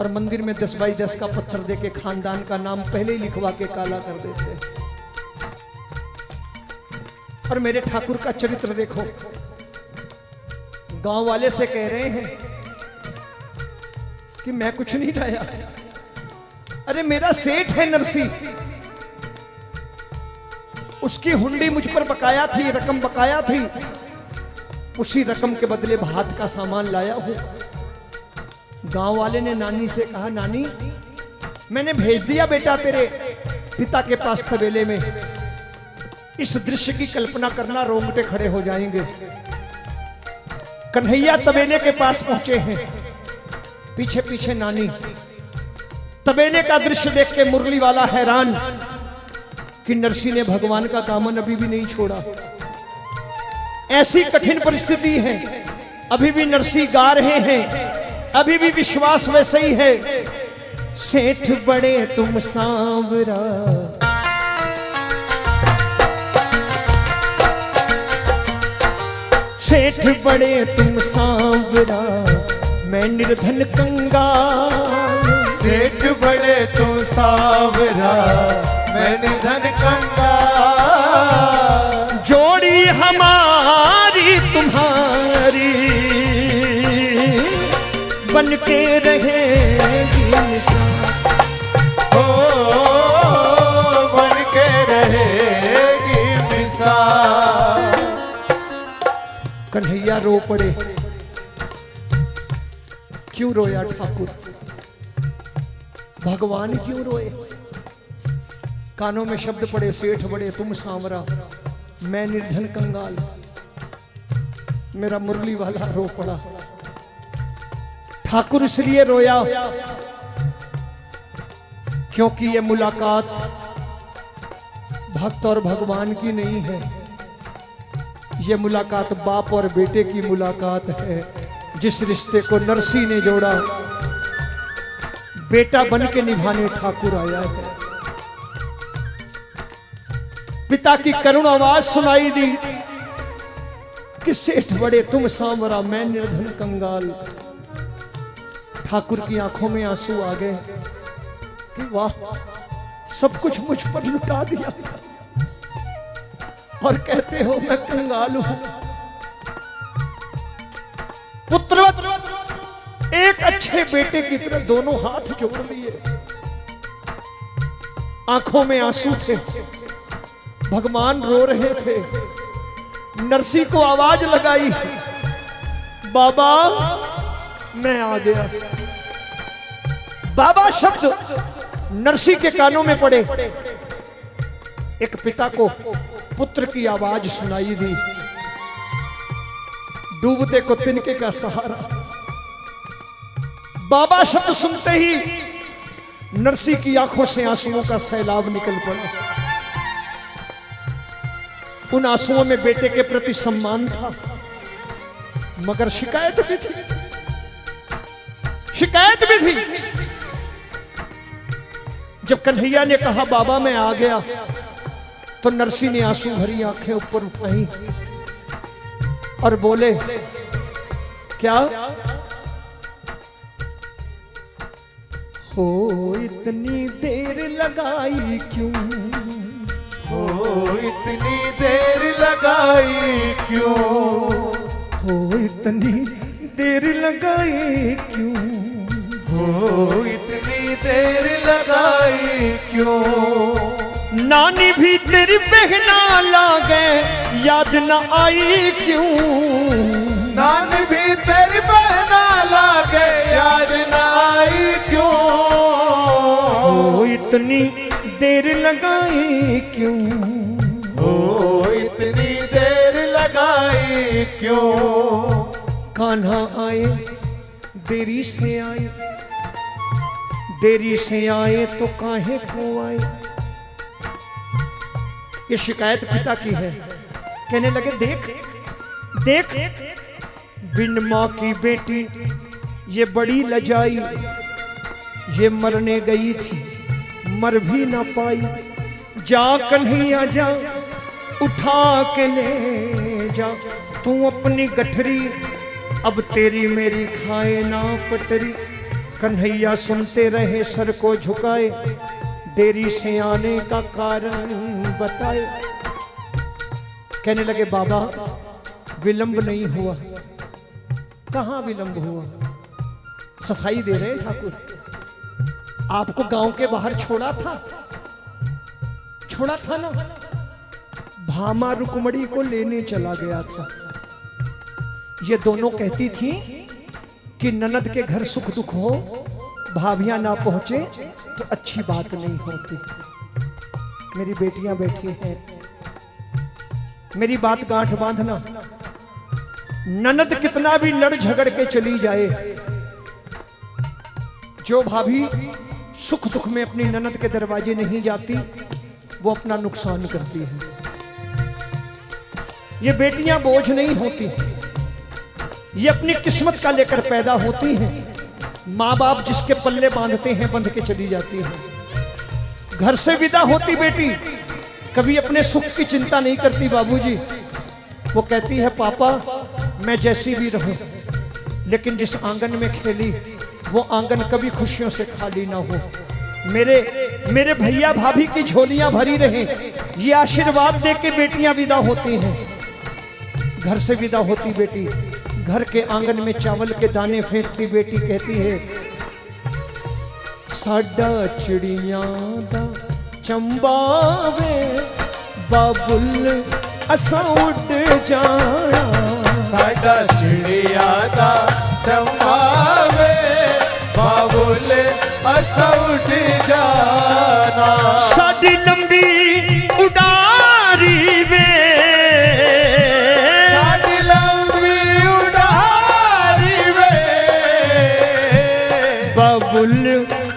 और मंदिर में 10 बाई 10 का पत्थर देके खानदान का नाम पहले ही लिखवा के काला कर देते। और मेरे ठाकुर का चरित्र देखो, गांव वाले से कह रहे हैं कि मैं कुछ नहीं लाया, अरे मेरा सेठ है नरसी, उसकी हुंडी मुझ पर बकाया थी, रकम बकाया थी, उसी रकम के बदले भात का सामान लाया हूं। गांव वाले ने नानी से कहा, नानी मैंने भेज दिया बेटा तेरे पिता के पास तबेले में। इस दृश्य की कल्पना करना, रोंगटे खड़े हो जाएंगे। कन्हैया तबेले के पास पहुंचे हैं, पीछे पीछे नानी। तबेले का दृश्य देख के मुरली वाला हैरान कि नरसी ने भगवान का दामन अभी भी नहीं छोड़ा। ऐसी कठिन परिस्थिति है, अभी भी नरसी गा रहे हैं, अभी भी विश्वास वैसे ही है। सेठ बड़े तुम सांवरा, सेठ बड़े तुम सांवरा, मैं निर्धन कंगाल। सेठ बड़े तुम सांवरा, मैं निर्धन कंगाल। जोड़ी हमारी तुम्हारी बन के रहेगी मिसाल। हो बन के रहेगी मिसाल। कन्हैया रो पड़े। क्यों रोया ठाकुर? भगवान क्यों रोए? कानों में शब्द पड़े, सेठ बड़े तुम सांवरा, मैं निर्धन कंगाल। मेरा मुरली वाला रो पड़ा। ठाकुर इसलिए रोया क्योंकि ये मुलाकात भक्त और भगवान की नहीं है, ये मुलाकात बाप और बेटे की मुलाकात है। जिस रिश्ते को नरसी ने जोड़ा, बेटा बन के निभाने ठाकुर आया है। पिता की करुण आवाज सुनाई दी कि सेठ बड़े तुम सांवरा, मैं निर्धन कंगाल। ठाकुर की आंखों में आंसू आ गए कि वाह, सब कुछ मुझ पर लुटा दिया और कहते हो मैं कंगाल हूं। पुत्र एक अच्छे बेटे की तरह दोनों हाथ जोड़ लिए, आंखों में आंसू थे, भगवान रो रहे थे। नरसी को आवाज लगाई, बाबा मैं आ गया। बाबा शब्द नरसी के कानों में पड़े। एक पिता को पुत्र की आवाज सुनाई दी, डूबते को तिनके का सहारा। बाबा शब्द सुनते ही नरसी की आंखों से आंसुओं का सैलाब निकल पड़ा। उन आंसुओं में बेटे के प्रति सम्मान था, मगर शिकायत भी थी, शिकायत भी थी। जब कन्हैया ने कहा बाबा मैं आ गया, तो नरसी ने आंसू भरी आंखें ऊपर उठाई और बोले, क्या हो इतनी देर लगाई क्यों? हो इतनी देर लगाई क्यों? हो इतनी देर लगाई क्यों? हो इतनी देर लगाई क्यों? नानी भी तेरी बहना लागे, याद न आई क्यों? नानी भी तेरी बहना लागे, याद न आई क्यों? हो इतनी देर लगाई क्यों? हो इतनी देर लगाई क्यों? कान्हा आए देरी से आए, देरी से आए तो काहे को आए। ये शिकायत पिता की है। कहने लगे देख देख, बिन माँ की बेटी ये बड़ी लजाई, ये मरने गई थी मर भी ना पाई। जा कन्हैया जा, उठा के ले जा, तू अपनी गठरी, अब तेरी मेरी खाए ना पटरी। कन्हैया सुनते रहे सर को झुकाए, देरी से आने का कारण बताए। कहने लगे बाबा विलंब नहीं हुआ। कहां विलंब हुआ? सफाई दे रहे ठाकुर, आपको गांव के बाहर छोड़ा था ना, भामा रुक्मणी को लेने चला गया था। ये दोनों कहती थी कि ननद के घर सुख दुख हो, भाभियां ना पहुंचे तो अच्छी बात नहीं होती। मेरी बेटियां बैठी हैं, मेरी बात गांठ बांधना। ननद कितना भी लड़ झगड़ के चली जाए, जो भाभी सुख दुख में अपनी ननद के दरवाजे नहीं जाती, वो अपना नुकसान करती है। ये बेटियां बोझ नहीं होती, ये अपनी किस्मत का लेकर पैदा होती हैं। माँ बाप जिसके पल्ले बांधते हैं बंध के चली जाती हैं। घर से विदा होती बेटी कभी अपने सुख की चिंता नहीं करती बाबूजी। वो कहती है पापा मैं जैसी भी रहूं, लेकिन जिस आंगन में खेली वो आंगन कभी खुशियों से खाली ना हो। मेरे भैया भाभी की झोलियां भरी रहें, ये आशीर्वाद दे के बेटियां विदा होती हैं। घर से विदा होती बेटी, घर के आंगन में चावल के दाने फेंकती बेटी, कहती है साडा चिड़ियां दा चंबा वे बाबुल असां उड़ जाना। साडा चिड़ियां दा चंबा वे बाबुल असां उड़ जाना। साडी लंबी उडारी वे, साडी लंबी उडारी वे बाबुल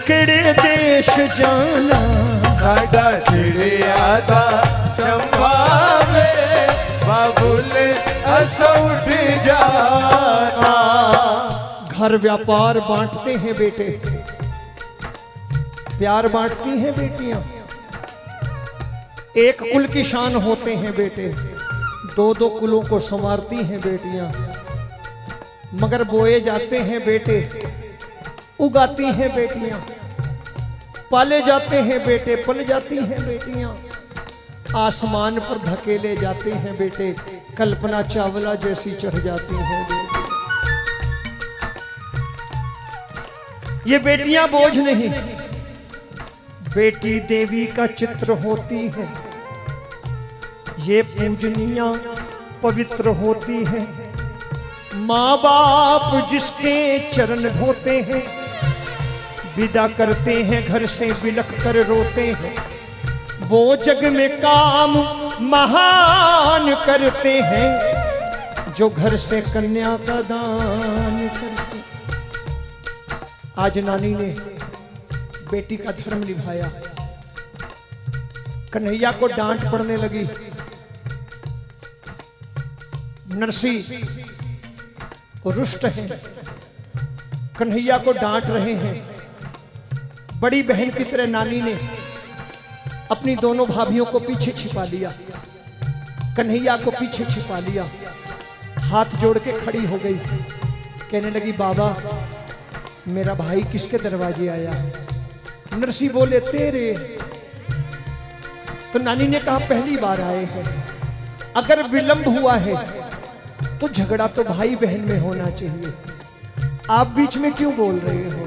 केड़े देश जाना। साडा चिड़िया दा चंबा वे बाबुल असां उड़ जाना। घर व्यापार बांटते हैं बेटे, प्यार बांटती हैं बेटियां। एक कुल की शान होते हैं बेटे, दो दो कुलों को संवारती हैं बेटियां। मगर बोए जाते हैं बेटे, उगाती हैं बेटियां। पाले जाते हैं बेटे, पल जाती हैं बेटियां। आसमान पर धकेले जाते हैं बेटे, कल्पना चावला जैसी चढ़ जाती हैं बेटे। ये बेटियां बोझ नहीं, बेटी देवी का चित्र होती है। ये पूजनीय पवित्र होती है। माँ बाप जिसके चरण धोते हैं, विदा करते हैं घर से बिलख कर रोते हैं। वो जग में काम महान करते हैं, जो घर से कन्या का दान करते। आज नानी ने बेटी का धर्म निभाया। कन्हैया को डांट पड़ने लगी। नरसी रुष्ट है, कन्हैया को डांट रहे हैं। बड़ी बहन की तरह नानी ने अपनी दोनों भाभियों को पीछे छिपा लिया, कन्हैया को पीछे छिपा लिया। हाथ जोड़ के खड़ी हो गई, कहने लगी बाबा मेरा भाई किसके दरवाजे आया? नरसी बोले तेरे। तो नानी ने कहा पहली बार आए हैं, अगर विलंब हुआ है तो झगड़ा तो भाई बहन में होना चाहिए, आप बीच में क्यों बोल रहे हो?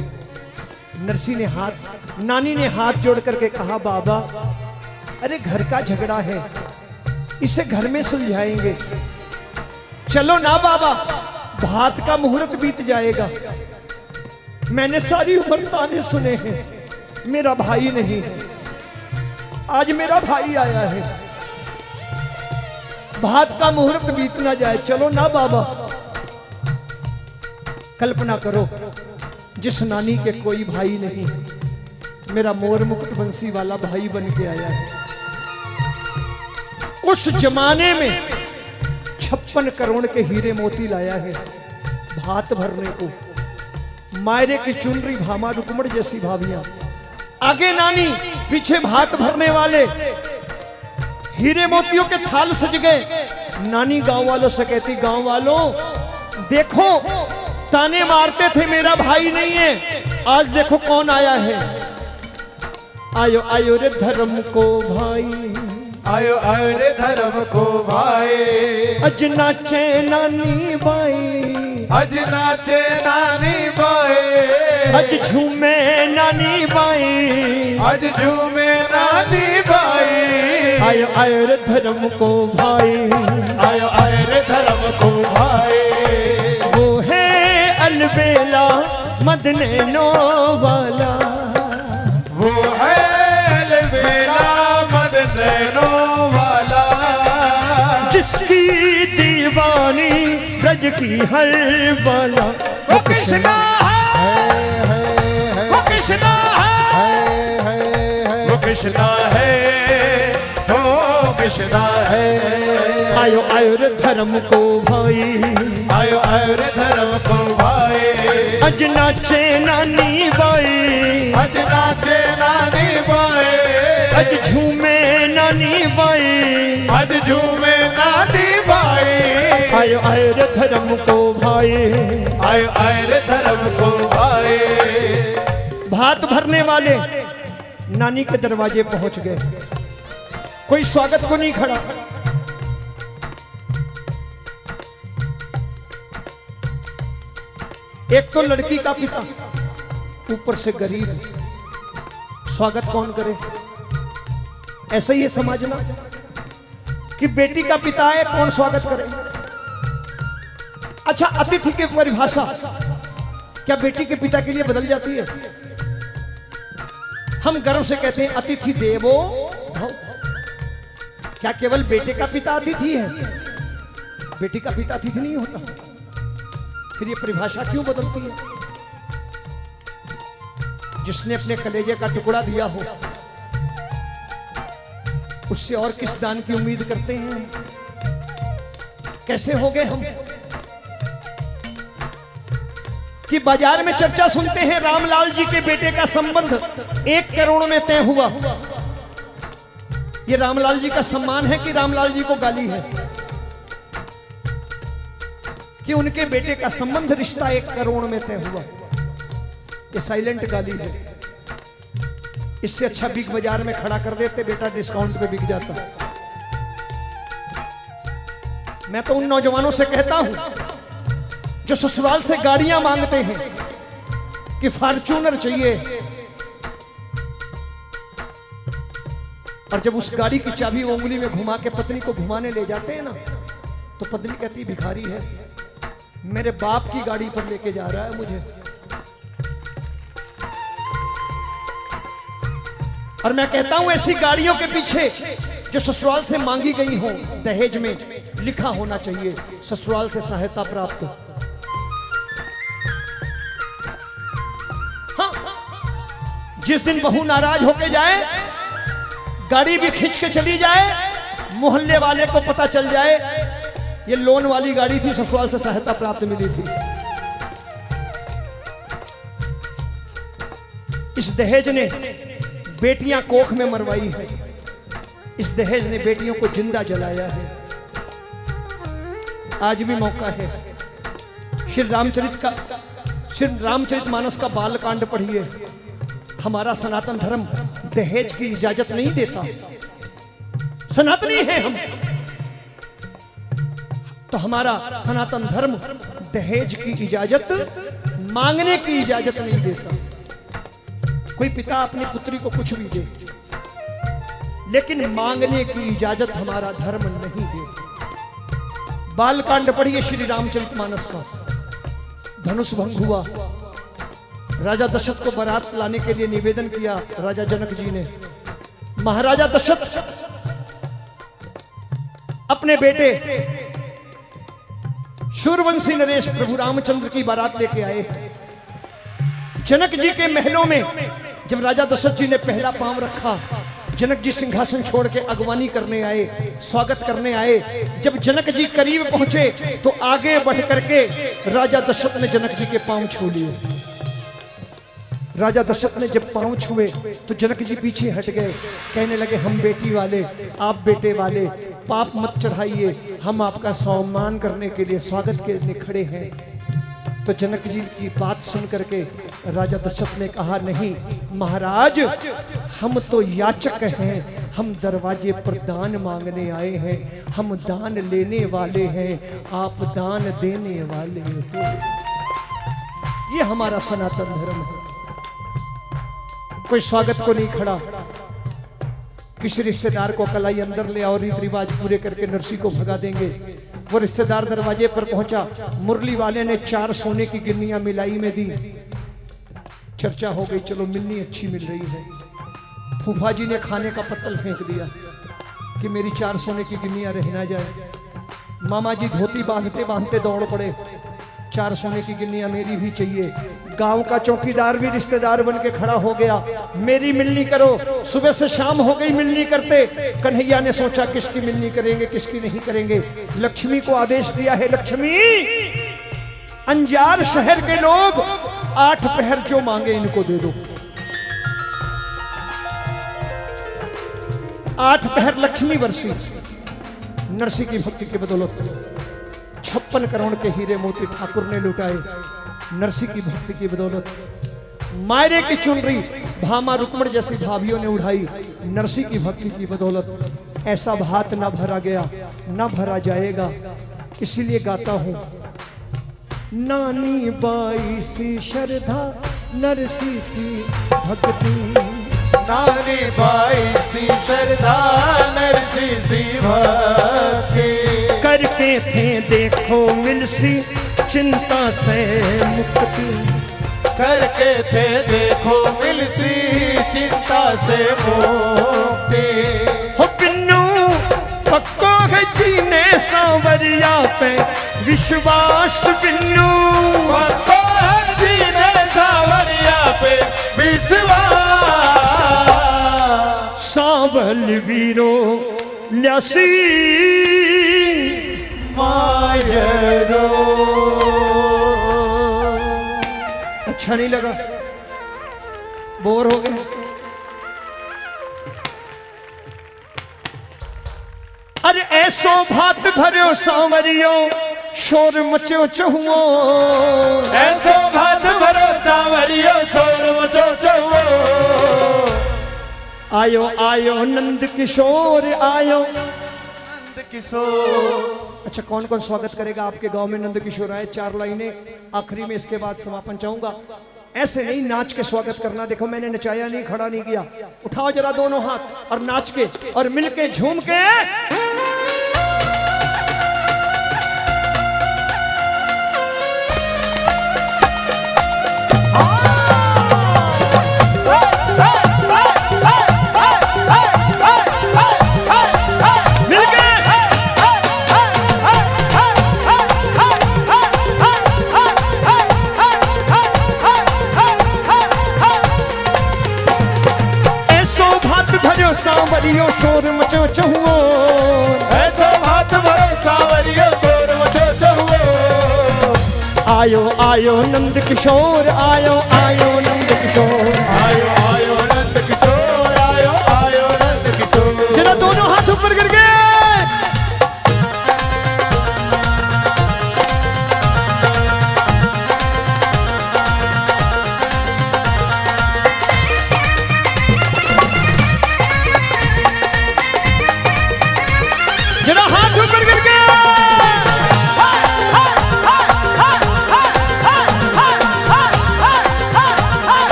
नानी ने हाथ जोड़ करके कहा बाबा अरे घर का झगड़ा है, इसे घर में सुलझाएंगे। चलो ना बाबा, भात का मुहूर्त बीत जाएगा। मैंने सारी उम्र ताने सुने हैं, मेरा भाई नहीं है, आज मेरा भाई आया है, भात का मुहूर्त बीत ना जाए। चलो ना बाबा। कल्पना करो जिस नानी के कोई भाई नहीं, मेरा मोर मुकुट बंसी वाला भाई बन के आया है। उस जमाने में 56 करोड़ के हीरे मोती लाया है भात भरने को। मायरे की चुनरी भामा रुक्मण जैसी भाभियां, आगे नानी, पीछे भात भरने वाले, हीरे मोतियों के थाल सज गए। नानी गांव वालों से कहती गांव वालों देखो ताने मारते थे मेरा भाई नहीं है, आज देखो कौन आया है। आयो आयो रे धर्म को भाई, आयो आयो रे धर्म को भाई, अज नाचे नानी बाई, अज नाचे नानी बाई, अज झूमे नानी बाई, अज झूमे नानी बाई। आयो आयो रे धर्म को भाई, आयो आयो रे धर्म को भाई, वो है अलबेला मदनैनो वाला, वो है अलबेला मदनैनो वाला, जिसकी दीवानी ब्रज की हर बाला। वो कृष्णा है, वो कृष्णा है, वो कृष्णा है, वो कृष्णा है। आयो आयो रे धर्म को भाई, आयो आयो रे धर्म को भाई, अज नाचे नानी बाई, अज नाचे नानी बाई, अज झूमे नानी बाई, अज झूमे नानी बाई। आयो आयो रे धर्म को भाई, आयो आयो रे धर्म को भाई। भात भरने वाले नानी के दरवाजे पहुंच गए, कोई स्वागत को नहीं खड़ा। एक तो लड़की का पिता, ऊपर से गरीब, स्वागत कौन करे? ऐसा ही है समझना कि बेटी का पिता है, कौन स्वागत करे? अच्छा, अतिथि की परिभाषा क्या बेटी के पिता के लिए बदल जाती है? हम गर्व से कहते हैं अतिथि देवो भव। क्या केवल बेटे का पिता अतिथि है? बेटी का पिता अतिथि नहीं होता? फिर ये परिभाषा क्यों बदलती है? जिसने अपने कलेजे का टुकड़ा दिया हो, उससे और किस दान की उम्मीद करते हैं? कैसे हो गए हम कि बाजार में चर्चा सुनते हैं रामलाल जी के बेटे का संबंध 1 करोड़ में तय हुआ। ये रामलाल जी का सम्मान है कि रामलाल जी को गाली है कि उनके बेटे का संबंध, रिश्ता 1 करोड़ में तय हुआ? ये साइलेंट गाली है। इससे अच्छा बिग बाजार में खड़ा कर देते, बेटा डिस्काउंट पे बिक जाता। मैं तो उन नौजवानों से कहता हूं जो ससुराल से गाड़ियां मांगते हैं कि फॉर्च्यूनर चाहिए, और जब उस गाड़ी की चाबी उंगली में घुमा के पत्नी को घुमाने ले जाते हैं ना, तो पत्नी कहती भिखारी है, मेरे बाप की गाड़ी पर लेके जा रहा है मुझे। और मैं कहता हूं ऐसी गाड़ियों के पीछे जो ससुराल से मांगी गई हो, दहेज में लिखा होना चाहिए ससुराल से सहायता प्राप्त। हाँ, जिस दिन बहू नाराज होके जाए, गाड़ी भी खींच के चली जाए, मोहल्ले वाले को पता चल जाए ये लोन वाली गाड़ी थी, ससुराल से सहायता प्राप्त मिली थी। इस दहेज ने बेटियां कोख में मरवाई है, इस दहेज ने बेटियों को जिंदा जलाया है। आज भी मौका है, श्री रामचरितमानस का बालकांड पढ़िए। हमारा सनातन धर्म दहेज की इजाजत नहीं देता, सनातनी है हम, तो हमारा सनातन धर्म दहेज की इजाजत, मांगने की इजाजत नहीं देता। कोई पिता अपनी पुत्री को कुछ भी दे, लेकिन मांगने की इजाजत हमारा धर्म नहीं देता। बालकांड पढ़िए श्री रामचरितमानस का। धनुष भंग हुआ, राजा दशरथ को बारात लाने के लिए निवेदन किया राजा जनक जी ने। महाराजा दशरथ अपने बेटे शूरवंशी नरेश प्रभु रामचंद्र की बारात लेके आए। जनक जी के महलों में जब राजा दशरथ जी ने पहला पांव रखा, जनक जी सिंहासन छोड़ के अगवानी करने आए, स्वागत करने आए। जब जनक जी करीब पहुंचे तो आगे बढ़ करके राजा दशरथ ने जनक जी के पांव छू लिए। राजा दशरथ ने जब पांव छुए तो जनक जी पीछे हट गए, कहने लगे हम बेटी वाले, आप बेटे वाले, पाप मत चढ़ाइए, हम आपका सम्मान करने के लिए, स्वागत के लिए खड़े हैं। तो जनक जी की बात सुन करके राजा दशरथ ने कहा, नहीं महाराज, हम तो याचक हैं, हम दरवाजे पर दान मांगने आए हैं, हम दान लेने वाले हैं, आप दान देने वाले हो। ये हमारा सनातन धर्म है। कोई स्वागत को नहीं खड़ा, किसी रिश्तेदार को कलाई अंदर ले आओ, रीत रिवाज पूरे करके नरसी को भगा देंगे। वो रिश्तेदार दरवाजे पर पहुंचा, मुरली वाले ने 4 सोने की गिन्नियां मिलाई में दी। चर्चा हो गई, चलो मिलनी अच्छी मिल रही है। फूफा जी ने खाने का पत्तल फेंक दिया कि मेरी 4 सोने की गिन्नियां रह ना जाए। मामा जी धोती बांधते बांधते दौड़ पड़े, 4 सोने की गिन्नियां मेरी भी चाहिए। गांव का चौकीदार भी रिश्तेदार बन के खड़ा हो गया, मेरी मिलनी करो। सुबह से शाम हो गई मिलनी करते। कन्हैया ने सोचा किसकी मिलनी करेंगे, किसकी नहीं करेंगे। लक्ष्मी को आदेश दिया है, लक्ष्मी, अंजार शहर के लोग 8 पहर जो मांगे इनको दे दो। 8 पहर लक्ष्मी वर्षी नरसी की भक्ति की बदौलत 56 करोड़ के हीरे मोती ठाकुर ने लुटाए। नरसी की भक्ति की बदौलत मायरे की चुनरी भामा रुक्मण जैसी भाभियों ने उड़ाई। नरसी की भक्ति की बदौलत ऐसा भात ना भरा गया, ना भरा जाएगा। इसीलिए गाता हूं, नानी बाई सी श्रद्धा, नरसी सी भक्ति, नानी बाई सी श्रद्धा, नरसी सी भक्ति, करके थे देखो मिलसी चिंता से मुक्ति, करके थे देखो मिलसी चिंता से मुक्ति। हो पिन्नू पक्को है जीने सांवरिया पे विश्वास, पिन्नू पक्को है जीने सांवरिया पे विश्वास। सांवल वीरो ल्यासी मायरो। अच्छा नहीं लगा, बोर हो गए? अरे ऐसो भात भरो सांवरियो, शोर मचो चहुओ, ऐसो भात भरो सांवरियो, शोर मचो चहुओ। आयो आयो नंद किशोर आयो, नंद किशोर। अच्छा, कौन कौन स्वागत करेगा आपके गांव में नंद किशोर आए? 4 लाइनें आखिरी में, इसके बाद समापन चाहूंगा। ऐसे नहीं नाच के स्वागत करना। देखो मैंने नचाया नहीं, खड़ा नहीं किया। उठाओ जरा दोनों हाथ और नाच के और मिल के झूम के। सांवरियो शोर मचो चहुओ, ऐसो भात भरो सांवरियो, शोर मचो चहुओ। आयो आयो नंद किशोर आयो, आयो नंद किशोर, आयो आयो नंद किशोर, आयो आयो नंद किशोर। जरा दोनों हाथ ऊपर करके। जरा हाथ ऊपर करके।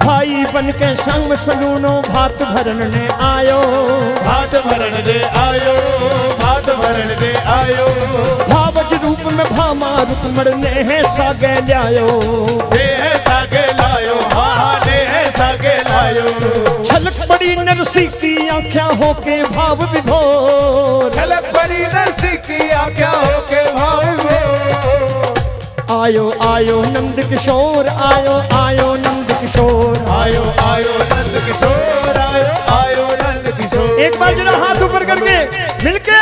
भाई बन के संग सलूनो भात भरन ने आयो, भात भरण दे आयो, भात भरण दे आयो। भावज रूप में भामा रुक्मण ने है सागे ल्यायो, दे है सागे लायो, हाँ दे है सागे लायो। छलक बड़ी नरसी की आँखें होके भाव विभोर, झलक बड़ी नरसी की आँखें होके भाव विभोर। आयो आयो नंद किशोर आयो, आयो नंद किशोर, आयो आयो नंद किशोर, आयो आयो नंद किशोर। एक बार जरा हाथ ऊपर करके मिलके।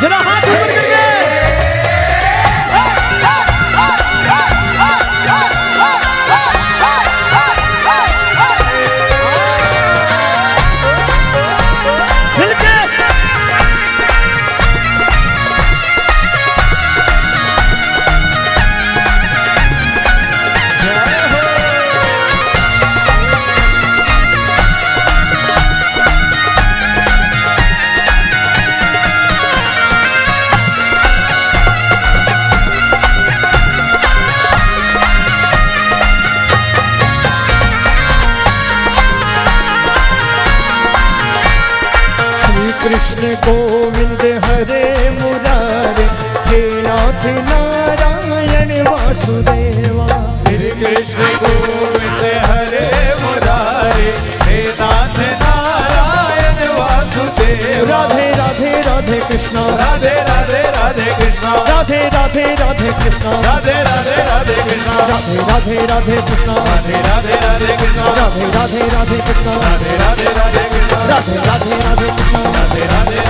जरा हाथ ऊपर करके। कृष्ण गोविंद हरे मुरारे, हे नाथ नारायण वासुदेवा। श्री कृष्ण गोविंद हरे मुरारे, हे नाथ नारायण वासुदेव। राधे राधे राधे कृष्णा, राधे राधे राधे कृष्णा, राधे राधे राधे कृष्णा, राधे राधे राधे कृष्णा, राधे राधे राधे कृष्णा, राधे राधे राधे कृष्णा, राधे राधे राधे कृष्णा, राधे राधे राधे कृष्णा, राधे राधे राधे कृष्णा, राधे राधे